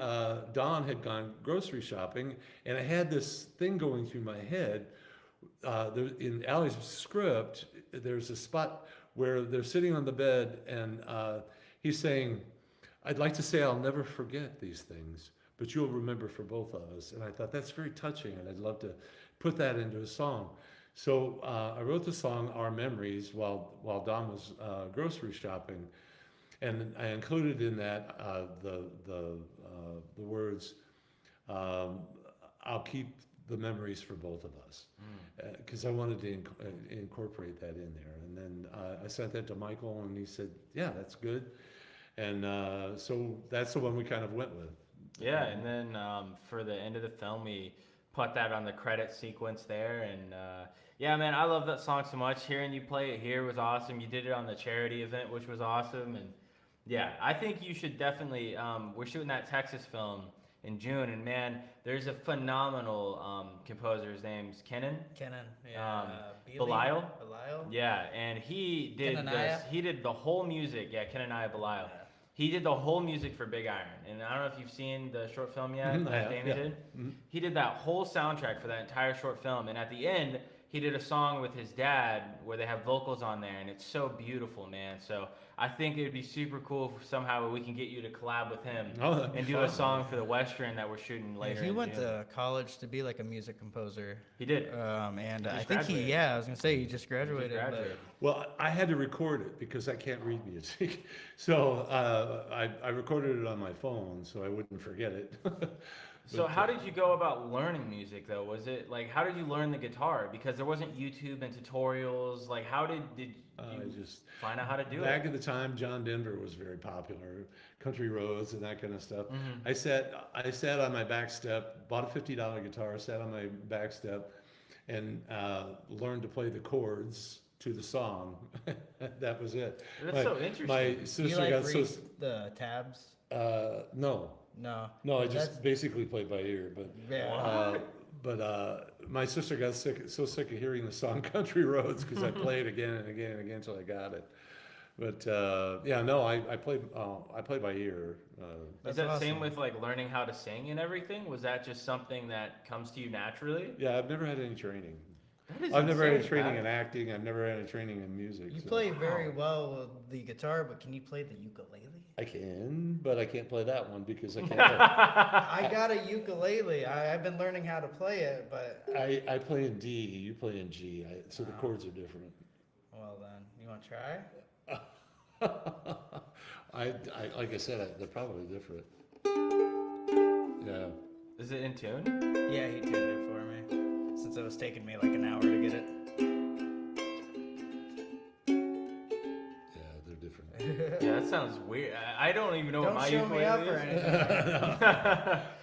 Don had gone grocery shopping, and I had this thing going through my head. In Allie's script, there's a spot where they're sitting on the bed, and he's saying, "I'd like to say I'll never forget these things, but you'll remember for both of us." And I thought, that's very touching, and I'd love to put that into a song. So I wrote the song "Our Memories" while Don was grocery shopping, and I included in that the words, "I'll keep the memories for both of us," because I wanted to incorporate that in there. And then I sent that to Michael, and he said, "Yeah, that's good." And so that's the one we kind of went with. Yeah, and then for the end of the film, we put that on the credit sequence there, and Yeah, man, I love that song so much. Hearing you play it here was awesome. You did it on the charity event, which was awesome. And yeah, I think you should definitely. We're shooting that Texas film in June, and man, there's a phenomenal composer. His name's Kenan. Kenan, yeah. Belial? Belial? Yeah, and he did Kenaniah? he did the whole music. Yeah, Kenaniah Belial. He did the whole music for Big Iron. And I don't know if you've seen the short film yet Mhm, I that have, Damien yeah. did. Mhm. He did that whole soundtrack for that entire short film. And at the end, he did a song with his dad where they have vocals on there. And it's so beautiful, man. So I think it would be super cool if somehow we can get you to collab with him Oh, that'd be and do fun. a song for the Western that we're shooting later. He in went June. to college to be like a music composer. He did. And I just think graduated. I was gonna say he just graduated. but- graduated. Well, I had to record it because I can't read music. So I recorded it on my phone so I wouldn't forget it. So But, how did you go about learning music though? Was it like how did you learn the guitar? Because there wasn't YouTube and tutorials. Like how did you I just find out how to do back it? at the time, John Denver was very popular, Country Roads and that kind of stuff. Mhm. I sat on my back step, bought a $50 guitar, sat on my back step, and learned to play the chords to the song. That was it. That's so interesting. My Do sister you like got read the tabs? no, No. no, I That's- just basically played by ear, but. Yeah. My sister got so sick of hearing the song "Country Roads" because I played again and again and again until I got it. But yeah, no, I played by ear. Is That's that awesome. same with like learning how to sing and everything? Was that just something that comes to you naturally? Yeah, I've never had any training. That is I've never had any insane, training Pat. in acting. I've never had any training in music. You so- play very well with the guitar, but can you play the ukulele? I can, but I can't play that one because I can't. I got a ukulele. I've been learning how to play it, but I play in D. You play in G. So the chords are different. well then, you want to try? I like I said, they're probably different. Yeah. Is it in tune? Yeah, he tuned it for me. Since it was taking me like an hour to get it. Yeah, they're different. Yeah, that sounds weird. I don't even know what Don't my show me up ukulele or is.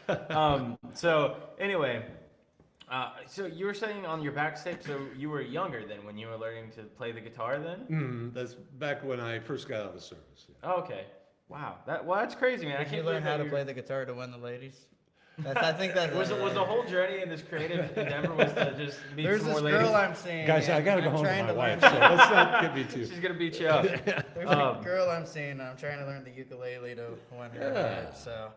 anything. So anyway, so you were saying on your back step, so you were younger then when you were learning to play the guitar then? That's back when I first got out of service. Yeah. Oh, okay. Wow. That's crazy, man. I Did can't you learn believe how that to you're- play the guitar to win the ladies? I think that's Was the whole journey in this creative endeavor was to just meet There's some this more girl ladies? I'm seeing. Guys, I and gotta go I'm home to trying my learn- wife, so let's not get me too. She's gonna beat you up. There's Um, a girl I'm seeing, and I'm trying to learn the ukulele to win her. Yeah. heart, So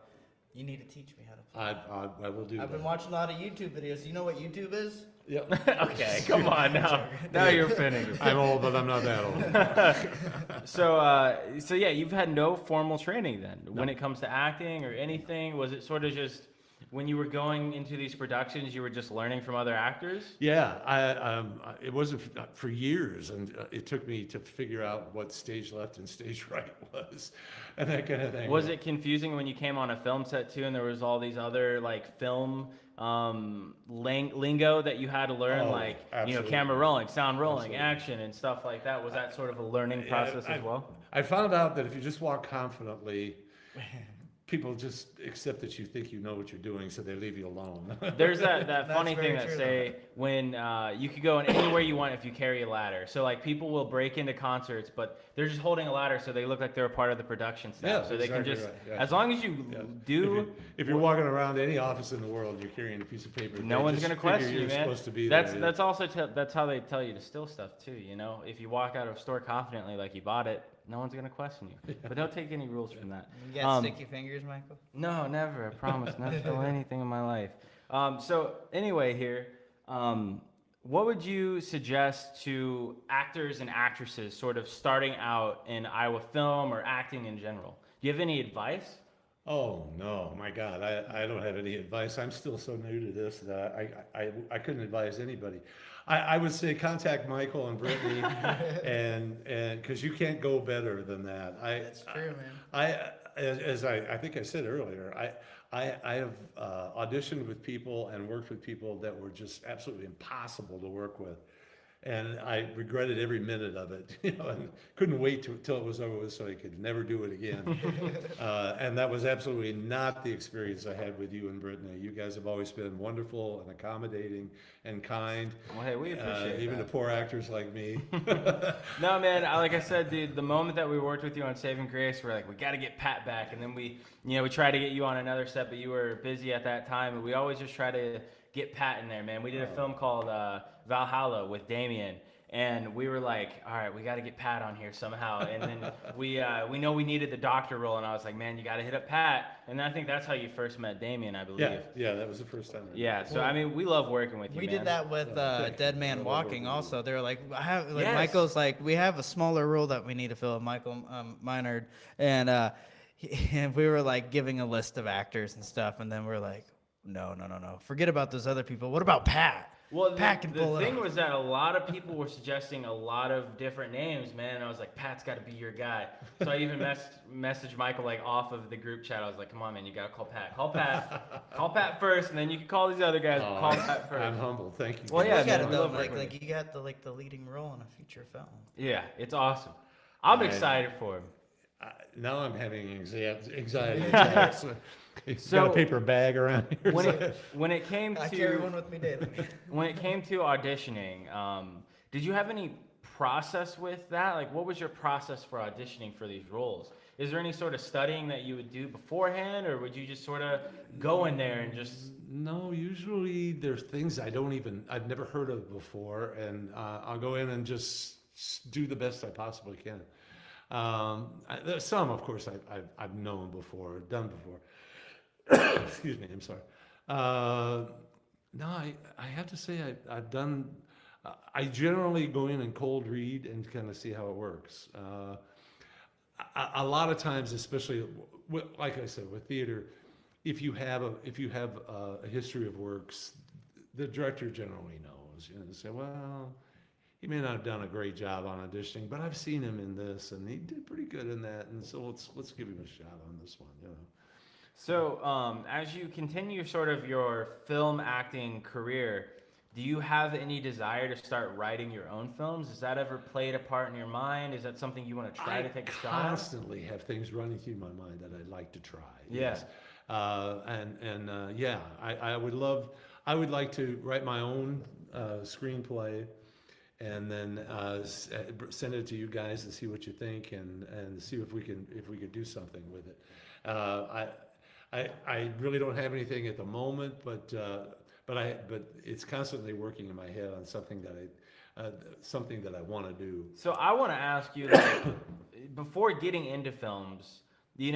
you need to teach me how to play. I will do I've been that. watching a lot of YouTube videos. You know what YouTube is? Yep. Okay, come on now. Now you're finished. I'm old, but I'm not that old. So yeah, you've had no formal training then when it comes to acting or anything. Was it sort of just when you were going into these productions, you were just learning from other actors? Yeah, it wasn't for years, and it took me to figure out what stage left and stage right was, and that kind of thing. Was it confusing when you came on a film set too, and there was all these other like film lingo that you had to learn, Oh, like absolutely. camera rolling, sound rolling, Absolutely. action, and stuff like that? Was that sort of a learning process as well? I found out that if you just walk confidently, people just accept that you think you know what you're doing, so they leave you alone. There's that That's funny very thing that true, say when you could go in anywhere you want if you carry a ladder. So like people will break into concerts, but they're just holding a ladder so they look like they're a part of the production staff. Yeah, so they can exactly just, right, yeah. as long as you Yeah. do, If you're walking around any office in the world, you're carrying a piece of paper. no they one's just gonna figure question you, you're man. Supposed to be That's there. that's also that's how they tell you to steal stuff too. You know, if you walk out of a store confidently like you bought it, no one's gonna question you. But don't take any rules from that. You got sticky fingers, Michael? No, never. I promise. Never stole anything in my life. So anyway, here, what would you suggest to actors and actresses sort of starting out in Iowa film or acting in general? Do you have any advice? Oh no, my God! I don't have any advice. I'm still so new to this that I couldn't advise anybody. I would say contact Michael and Brittany, and because you can't go better than that. That's true, man. As I think I said earlier, I have auditioned with people and worked with people that were just absolutely impossible to work with, and I regretted every minute of it, and couldn't wait till it was over with so I could never do it again. And that was absolutely not the experience I had with you and Brittany. You guys have always been wonderful and accommodating and kind. Well, hey, we appreciate even to that. poor actors like me. No, man, like I said, the moment that we worked with you on Saving Grace, we're like, we got to get Pat back. And then we tried to get you on another set, but you were busy at that time. And we always just try to get Pat in there, man. We did a film called Valhalla with Damien. And we were like, all right, we got to get Pat on here somehow. And then we know we needed the doctor role. And I was like, man, you got to hit up Pat. And I think that's how you first met Damien, I believe. Yeah, that was the first time. Yeah, so I mean, we love working with you, We man. did that with Dead Man Walking also. They were like, Yes. Michael's like, we have a smaller role that we need to fill, Michael Minard. And and we were like giving a list of actors and stuff. And then we're like, no. Forget about those other people. What about Pat? Well, Pat can the pull it thing off. was that a lot of people were suggesting a lot of different names, man. And I was like, Pat's got to be your guy. So I even messaged Michael like off of the group chat. I was like, come on, man, you got to call Pat. Call Pat first, and then you can call these other guys. But call Pat first. I'm humbled. Thank you. Well, yeah, You got man, it we though, love working with like you got the leading role in a feature film. Yeah, it's awesome. I'm Right. excited for him. Now I'm having anxiety attacks. So- Got a paper bag around here. When it came I carry one to with me daily. when it came to auditioning, did you have any process with that? Like, what was your process for auditioning for these roles? Is there any sort of studying that you would do beforehand, or would you just sort of go in there and just? No, usually there's things I've never heard of before, and I'll go in and just do the best I possibly can. There's some, of course, I've known before, done before. Excuse me, I'm sorry. No, I have to say I've done. I generally go in and cold read and kind of see how it works. A lot of times, especially like I said with theater, if you have a history of works, the director generally knows. They say, well, he may not have done a great job on auditioning, but I've seen him in this, and he did pretty good in that, and so let's give him a shot on this one. So, as you continue sort of your film acting career, do you have any desire to start writing your own films? Has that ever played a part in your mind? Is that something you want to try to take a shot I at? constantly have things running through my mind that I'd like to try. Yeah. Yes. I would like to write my own screenplay, and then send it to you guys and see what you think, and see if we could do something with it. I really don't have anything at the moment, but it's constantly working in my head on something that I want to do. So I want to ask you, like, before getting into films, you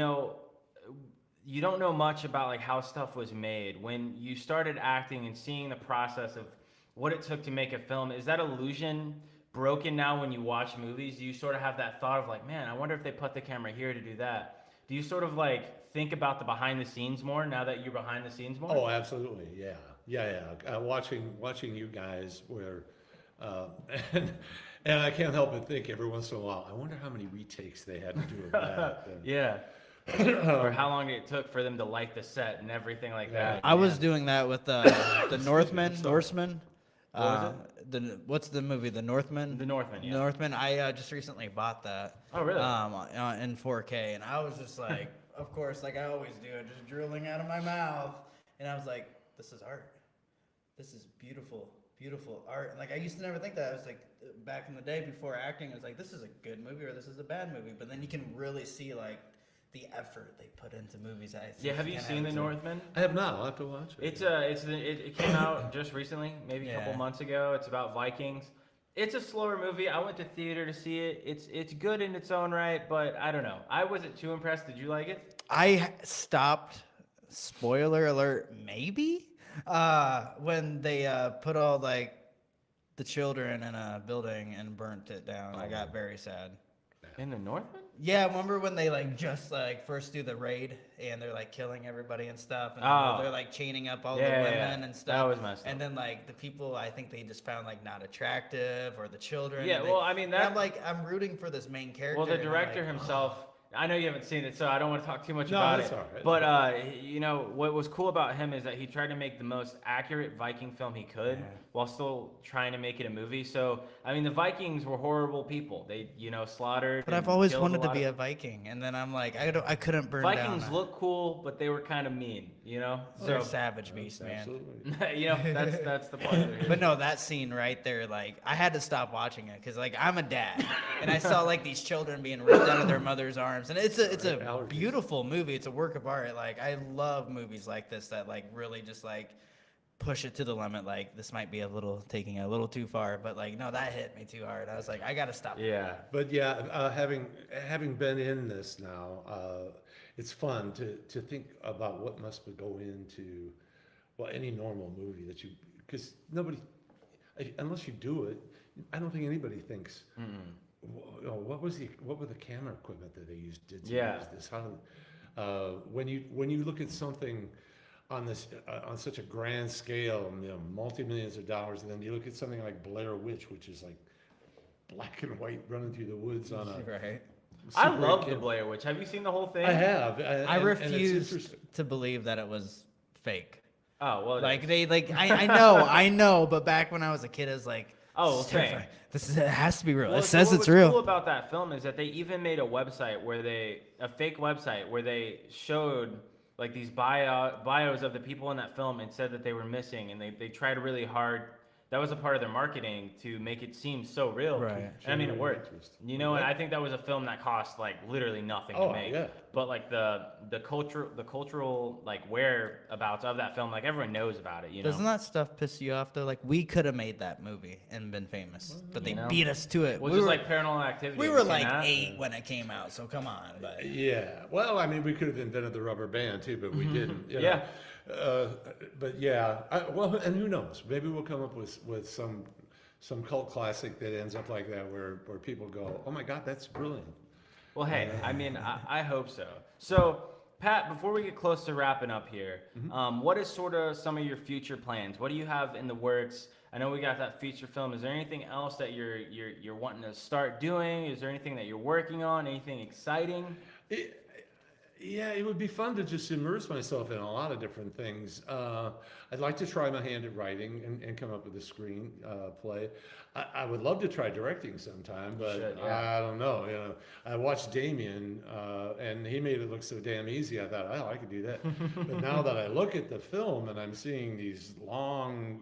don't know much about like how stuff was made. When you started acting and seeing the process of what it took to make a film, is that illusion broken now when you watch movies? Do you sort of have that thought of like, man, I wonder if they put the camera here to do that? Do you sort of like think about the behind the scenes more now that you're behind the scenes more? Oh, absolutely, yeah. Watching you guys where, and I can't help but think every once in a while, I wonder how many retakes they had to do of that. And, Yeah. Or how long it took for them to light the set and everything like that. I was doing that with the Norseman. What was What's the movie? The Northman. The Northman, yeah. Northman. I just recently bought that. Oh, really? In 4K, and I was just like, of course, like I always do, just drooling out of my mouth, and I was like, this is art. This is beautiful, beautiful art. And like I used to never think that. I was like, back in the day before acting, I was like, this is a good movie or this is a bad movie. But then you can really see like the effort they put into movies. Yeah, have you seen The Northman? I have not. I'll have to watch it. It came out just recently, maybe a couple Yeah. months ago. It's about Vikings. It's a slower movie. I went to theater to see it. It's good in its own right, but I don't know. I wasn't too impressed. Did you like it? I stopped. Spoiler alert, maybe. When they put all like the children in a building and burnt it down, I got very sad. In The Northman? Yeah, remember when they like just like first do the raid and they're like killing everybody and stuff, and Oh. they're like chaining up all Yeah, the yeah, women yeah. and stuff. That was messed up. And then like the people, I think they just found like not attractive, or the children. Yeah, and well, I mean, and that- I'm like, I'm rooting for this main character. Well, the and I'm director like, himself I know you haven't seen it, so I don't want to talk too much No, about that's it. all right. But you know what was cool about him is that he tried to make the most accurate Viking film he could, while still trying to make it a movie. So I mean, the Vikings were horrible people. They, you know, slaughtered. But I've and always killed wanted to lot be of- a Viking, and then I'm like, I couldn't burn Vikings down. look cool, but they were kind of mean, you know. They're So savage beasts, man. Absolutely. you know, that's the part of it. But no, that scene right there, like I had to stop watching it because like I'm a dad, and I saw like these children being ripped out of their mother's arms, and it's a Allergies. beautiful movie. It's a work of art. Like I love movies like this that like really just like push it to the limit. Like this might be taking it a little too far, but like no, that hit me too hard. I was like, I gotta stop. Yeah. But yeah, having been in this now, it's fun to think about what must go into, well, any normal movie that you, because nobody, unless you do it, I don't think anybody thinks, what were the camera equipment that they used to Yeah. use this? How, when you look at something on this on such a grand scale, and, you know, multi-millions of dollars, and then you look at something like Blair Witch, which is like black and white running through the woods on a Right. I Super love eight the camera. Blair Witch. Have you seen the whole thing? I have. I and it's refused interesting. to believe that it was fake. Oh well. it Like is. they like I know, but back when I was a kid, I was like, Oh, this is same. terrifying. It has to be real. Well, It so says what it's was real. cool about that film is that they even made a website where a fake website where they showed like these bios of the people in that film and said that they were missing, and they tried really hard. That was a part of their marketing to make it seem so real. Right. And I mean, it Generate worked. interest. You know, and I think that was a film that cost like literally nothing to Oh, make. yeah. But like the cultural like whereabouts of that film, like everyone knows about it. You know. Doesn't that stuff piss you off though? Like we could have made that movie and been famous, but they You know? beat us to it. Well, we just were like Paranormal Activity. we have were you seen like that? 8 when it came out, so come on. But Yeah. Well, I mean, we could have invented the rubber band too, but we didn't. You know. Yeah. But yeah. Well, and who knows? Maybe we'll come up with some cult classic that ends up like that, where people go, "Oh my God, that's brilliant." Well, hey, I mean, I hope so. So, Pat, before we get close to wrapping up here, what is sort of some of your future plans? What do you have in the works? I know we got that feature film. Is there anything else that you're wanting to start doing? Is there anything that you're working on? Anything exciting? Yeah, it would be fun to just immerse myself in a lot of different things. I'd like to try my hand at writing and come up with a screen play. I would love to try directing sometime, but should, yeah. I don't know. You know, I watched Damien, and he made it look so damn easy. I thought, oh, I could do that. But now that I look at the film and I'm seeing these long,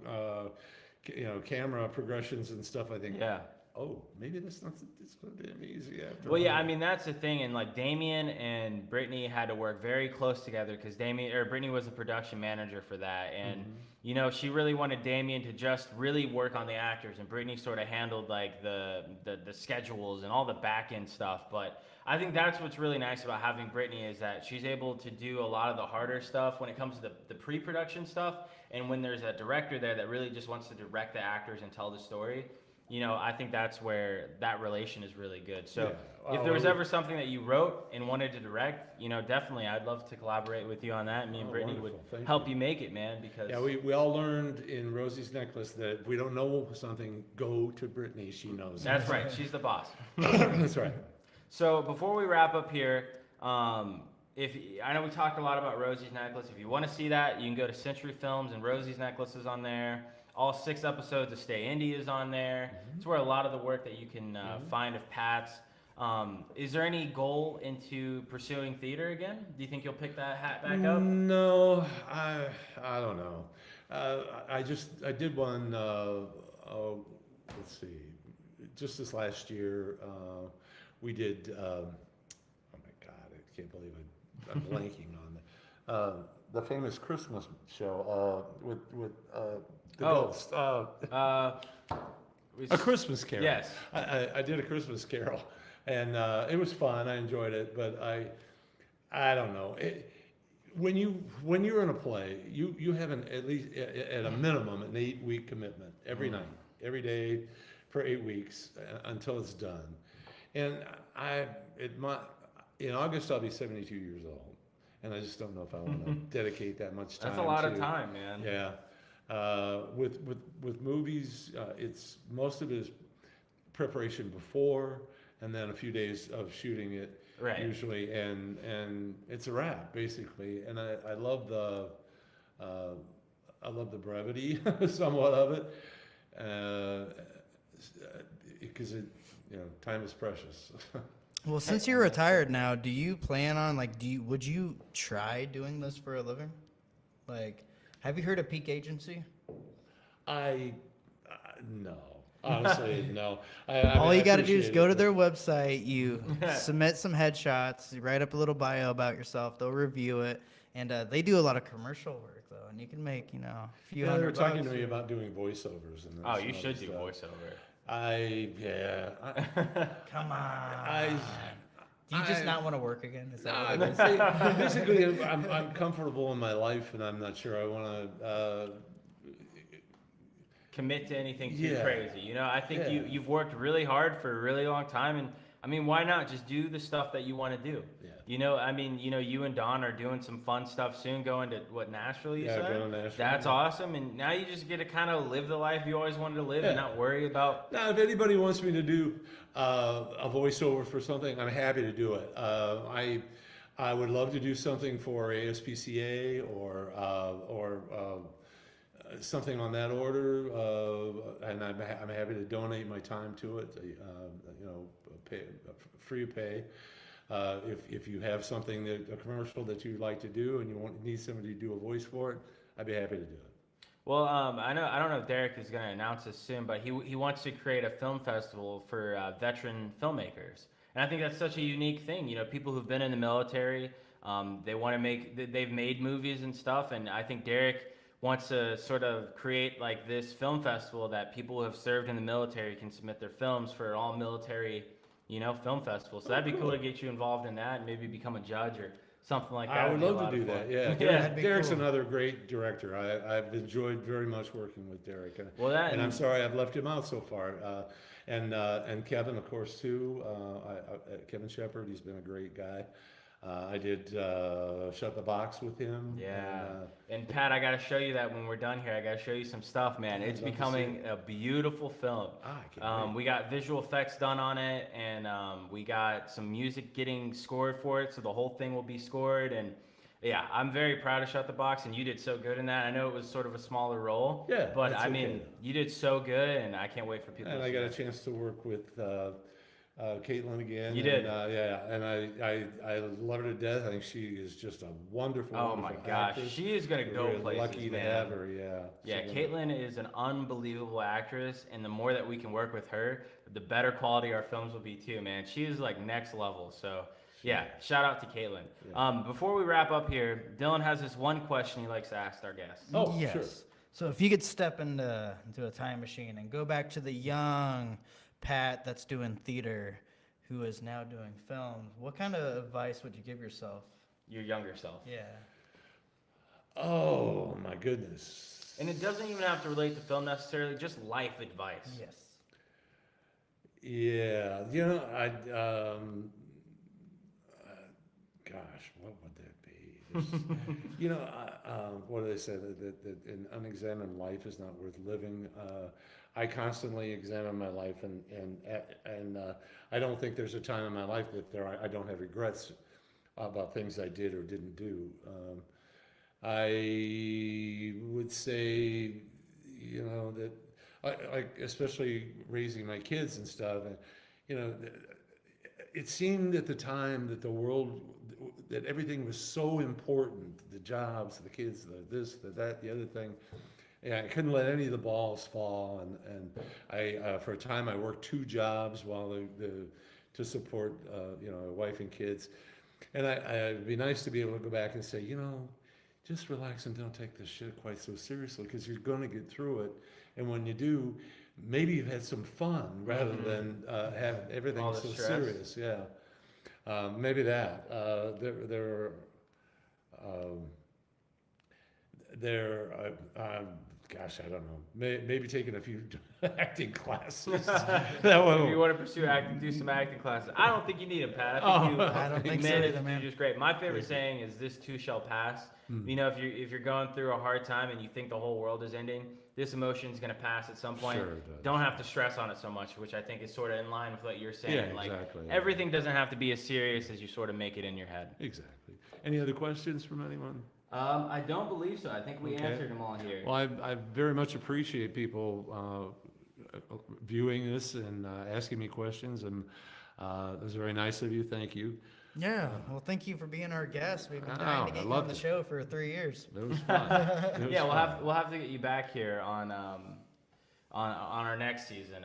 camera progressions and stuff, I think, Yeah. oh, maybe that's not so damn easy after Well, all. yeah, I mean that's the thing, and like Damien and Brittany had to work very close together because Brittany was the production manager for that, and you know she really wanted Damien to just really work on the actors, and Brittany sort of handled like the schedules and all the back end stuff. But I think that's what's really nice about having Brittany is that she's able to do a lot of the harder stuff when it comes to the pre-production stuff, and when there's a director there that really just wants to direct the actors and tell the story. You know, I think that's where that relation is really good. So Yeah. if there was ever something that you wrote and wanted to direct, you know, definitely I'd love to collaborate with you on that. Me and Oh, Brittany wonderful. would Thank help you. you make it, man, because Yeah, we all learned in Rosie's Necklace that if we don't know something, go to Brittany. She knows. that's right. She's the boss. That's right. So before we wrap up here, if I know we talked a lot about Rosie's Necklace. If you want to see that, you can go to Century Films, and Rosie's Necklace is on there. All 6 episodes of Stay Indie is on there. It's where a lot of the work that you can find of Pat's. Is there any goal into pursuing theater again? Do you think you'll pick that hat back up? No, I don't know. I did one. Let's see. Just this last year, we did. Oh my God, I can't believe I'm blanking on the famous Christmas show with the Ghost. A Christmas Carol. Yes. I did a Christmas Carol, and it was fun. I enjoyed it, but I don't know. When you're in a play, you have at least at a minimum an 8-week commitment every night, every day, for 8 weeks until it's done. And in August I'll be 72 years old, and I just don't know if I want to dedicate that much time. That's a lot of to- time, man. Yeah. With movies, most of it is preparation before, and then a few days of shooting it. Right. usually, and it's a wrap basically. And I love the brevity somewhat of it, because time is precious. Well, since you're retired now, do you plan on would you try doing this for a living? Like, have you heard of Peak Agency? No, honestly, no. All you got to do is appreciate go it, to but- their website, you submit some headshots, you write up a little bio about yourself, they'll review it, and they do a lot of commercial work though, and you can make a few Yeah, they were hundred talking bucks to me or- about doing voiceovers and Oh, some you other should do stuff. voiceover. Come on. I Do you just I- not want to work again? Is that No, what it is? basically, I'm comfortable in my life, and I'm not sure I want to. Commit to anything too Yeah. crazy. You know, I think Yeah. you've worked really hard for a really long time, and I mean, why not just do the stuff that you want to do? Yeah. You know, I mean, you and Don are doing some fun stuff soon, going to what, Nashville? You Yeah, said? going to Nashville, That's yeah. awesome, and now you just get to kind of live the life you always wanted to live, and Yeah. not worry about. Now, if anybody wants me to do a voiceover for something, I'm happy to do it. I would love to do something for ASPCA or something on that order, and I'm happy to donate my time to it. Pay free of pay. If you have something a commercial that you'd like to do and you need somebody to do a voice for it, I'd be happy to do it. Well, I don't know if Derek is going to announce this soon, but he wants to create a film festival for veteran filmmakers, and I think that's such a unique thing. You know, people who've been in the military, they want to they've made movies and stuff, and I think Derek wants to sort of create like this film festival that people who have served in the military can submit their films for all military, film festivals. So that'd be cool to get you involved in that and maybe become a judge or something like that. I would be a love lot to of do fun. that. Yeah, that'd be Derek's cool. another great director. I've enjoyed very much working with Derek, Well, and I'm sorry I've left him out so far. And Kevin, of course, too. Kevin Shepard, he's been a great guy. I did Shut the Box with him. Yeah. And Pat, I got to show you that when we're done here. I got to show you some stuff, man. Yeah, It's I'd love to becoming a beautiful film. I can't wait. We got visual effects done on it, and we got some music getting scored for it, so the whole thing will be scored. And yeah, I'm very proud of Shut the Box, and you did so good in that. I know it was sort of a smaller role, Yeah, but that's I mean, okay. you did so good, and I can't wait for people And to I see got a it. chance to work with Caitlin again. You did. Yeah, and I love her to death. I think she is just a wonderful, Oh my wonderful gosh, actress. she is gonna We're go very places, lucky man. to have her. Yeah. Yeah, So- Caitlin is an unbelievable actress, and the more that we can work with her, the better quality our films will be too, man. She is like next level. So yeah, shout out to Caitlin. Yeah. Before we wrap up here, Dylan has this one question he likes to ask our guests. Oh, yes. sure. So if you could step into a time machine and go back to the young Pat that's doing theater, who is now doing film, what kind of advice would you give yourself? Your younger self. Yeah. Oh my goodness. And it doesn't even have to relate to film necessarily, just life advice. Yes. Yeah, gosh, what would that be? What do they say that an unexamined life is not worth living? I constantly examine my life, and I don't think there's a time in my life that I don't have regrets about things I did or didn't do. I would say, that I especially raising my kids and stuff, and it seemed at the time that the world, that everything was so important, the jobs, the kids, the this, the that, the other thing. Yeah, I couldn't let any of the balls fall, and I for a time I worked 2 jobs while to support a wife and kids, and it'd be nice to be able to go back and say, just relax and don't take this shit quite so seriously, because you're going to get through it, and when you do, maybe you've had some fun rather than have everything All the so stress. serious. Yeah, maybe that gosh, I don't know. Maybe taking a few acting classes. That If you one. want to pursue acting, do some acting classes. I don't think you need them, Pat. I think I don't think so managed either, to man. do just great. My favorite saying is, "This too shall pass." Hmm. If you're going through a hard time and you think the whole world is ending, this emotion is going to pass at some point. Sure it does. Don't have to stress on it so much, which I think is sort of in line with what you're saying. Yeah, like exactly. everything doesn't have to be as serious as you sort of make it in your head. Exactly. Any other questions from anyone? I don't believe so. I think we Okay. answered them all here. Well, I very much appreciate people viewing this and asking me questions, and it was very nice of you. Thank you. Yeah. Well, thank you for being our guest. We've been I trying know, to get I you on loved the it. show for 3 years. It was fun. It was Yeah, fun. we'll have to get you back here on our next season.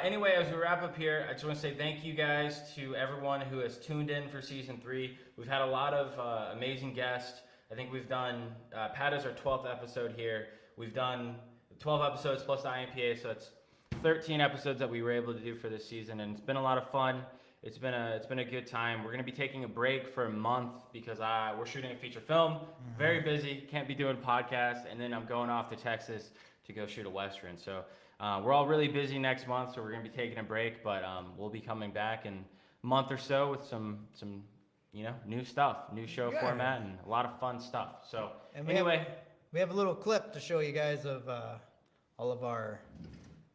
Anyway, as we wrap up here, I just want to say thank you guys to everyone who has tuned in for season 3. We've had a lot of amazing guests. I think we've done Pat is our 12th episode here. We've done 12 episodes plus the IMPA, so it's 13 episodes that we were able to do for this season, and it's been a lot of fun. It's been a good time. We're gonna be taking a break for a month because we're shooting a feature film. Very busy, can't be doing podcasts, and then I'm going off to Texas to go shoot a Western. So we're all really busy next month, so we're gonna be taking a break, but we'll be coming back in a month or so with some new stuff, new show Yeah. format, and a lot of fun stuff. So And we anyway, We have a little clip to show you guys of all of our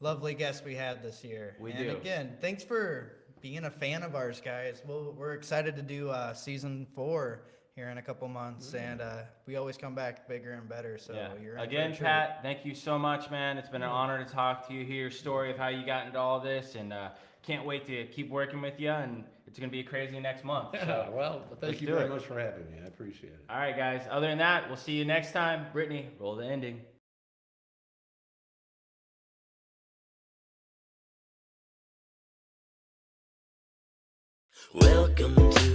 lovely guests we had this year. We and do. Again, thanks for being a fan of ours, guys. We're excited to do season 4 here in a couple months, and we always come back bigger and better. So yeah. you're in for a Again, treat. Pat, thank you so much, man. It's been an honor to talk to you, hear your story of how you got into all this, and can't wait to keep working with you. And it's gonna be crazy next month. Yeah, So, well, let's thank you do very it. much for having me. I appreciate it. all right, guys. Other than that, we'll see you next time. Brittany, roll the ending. Welcome to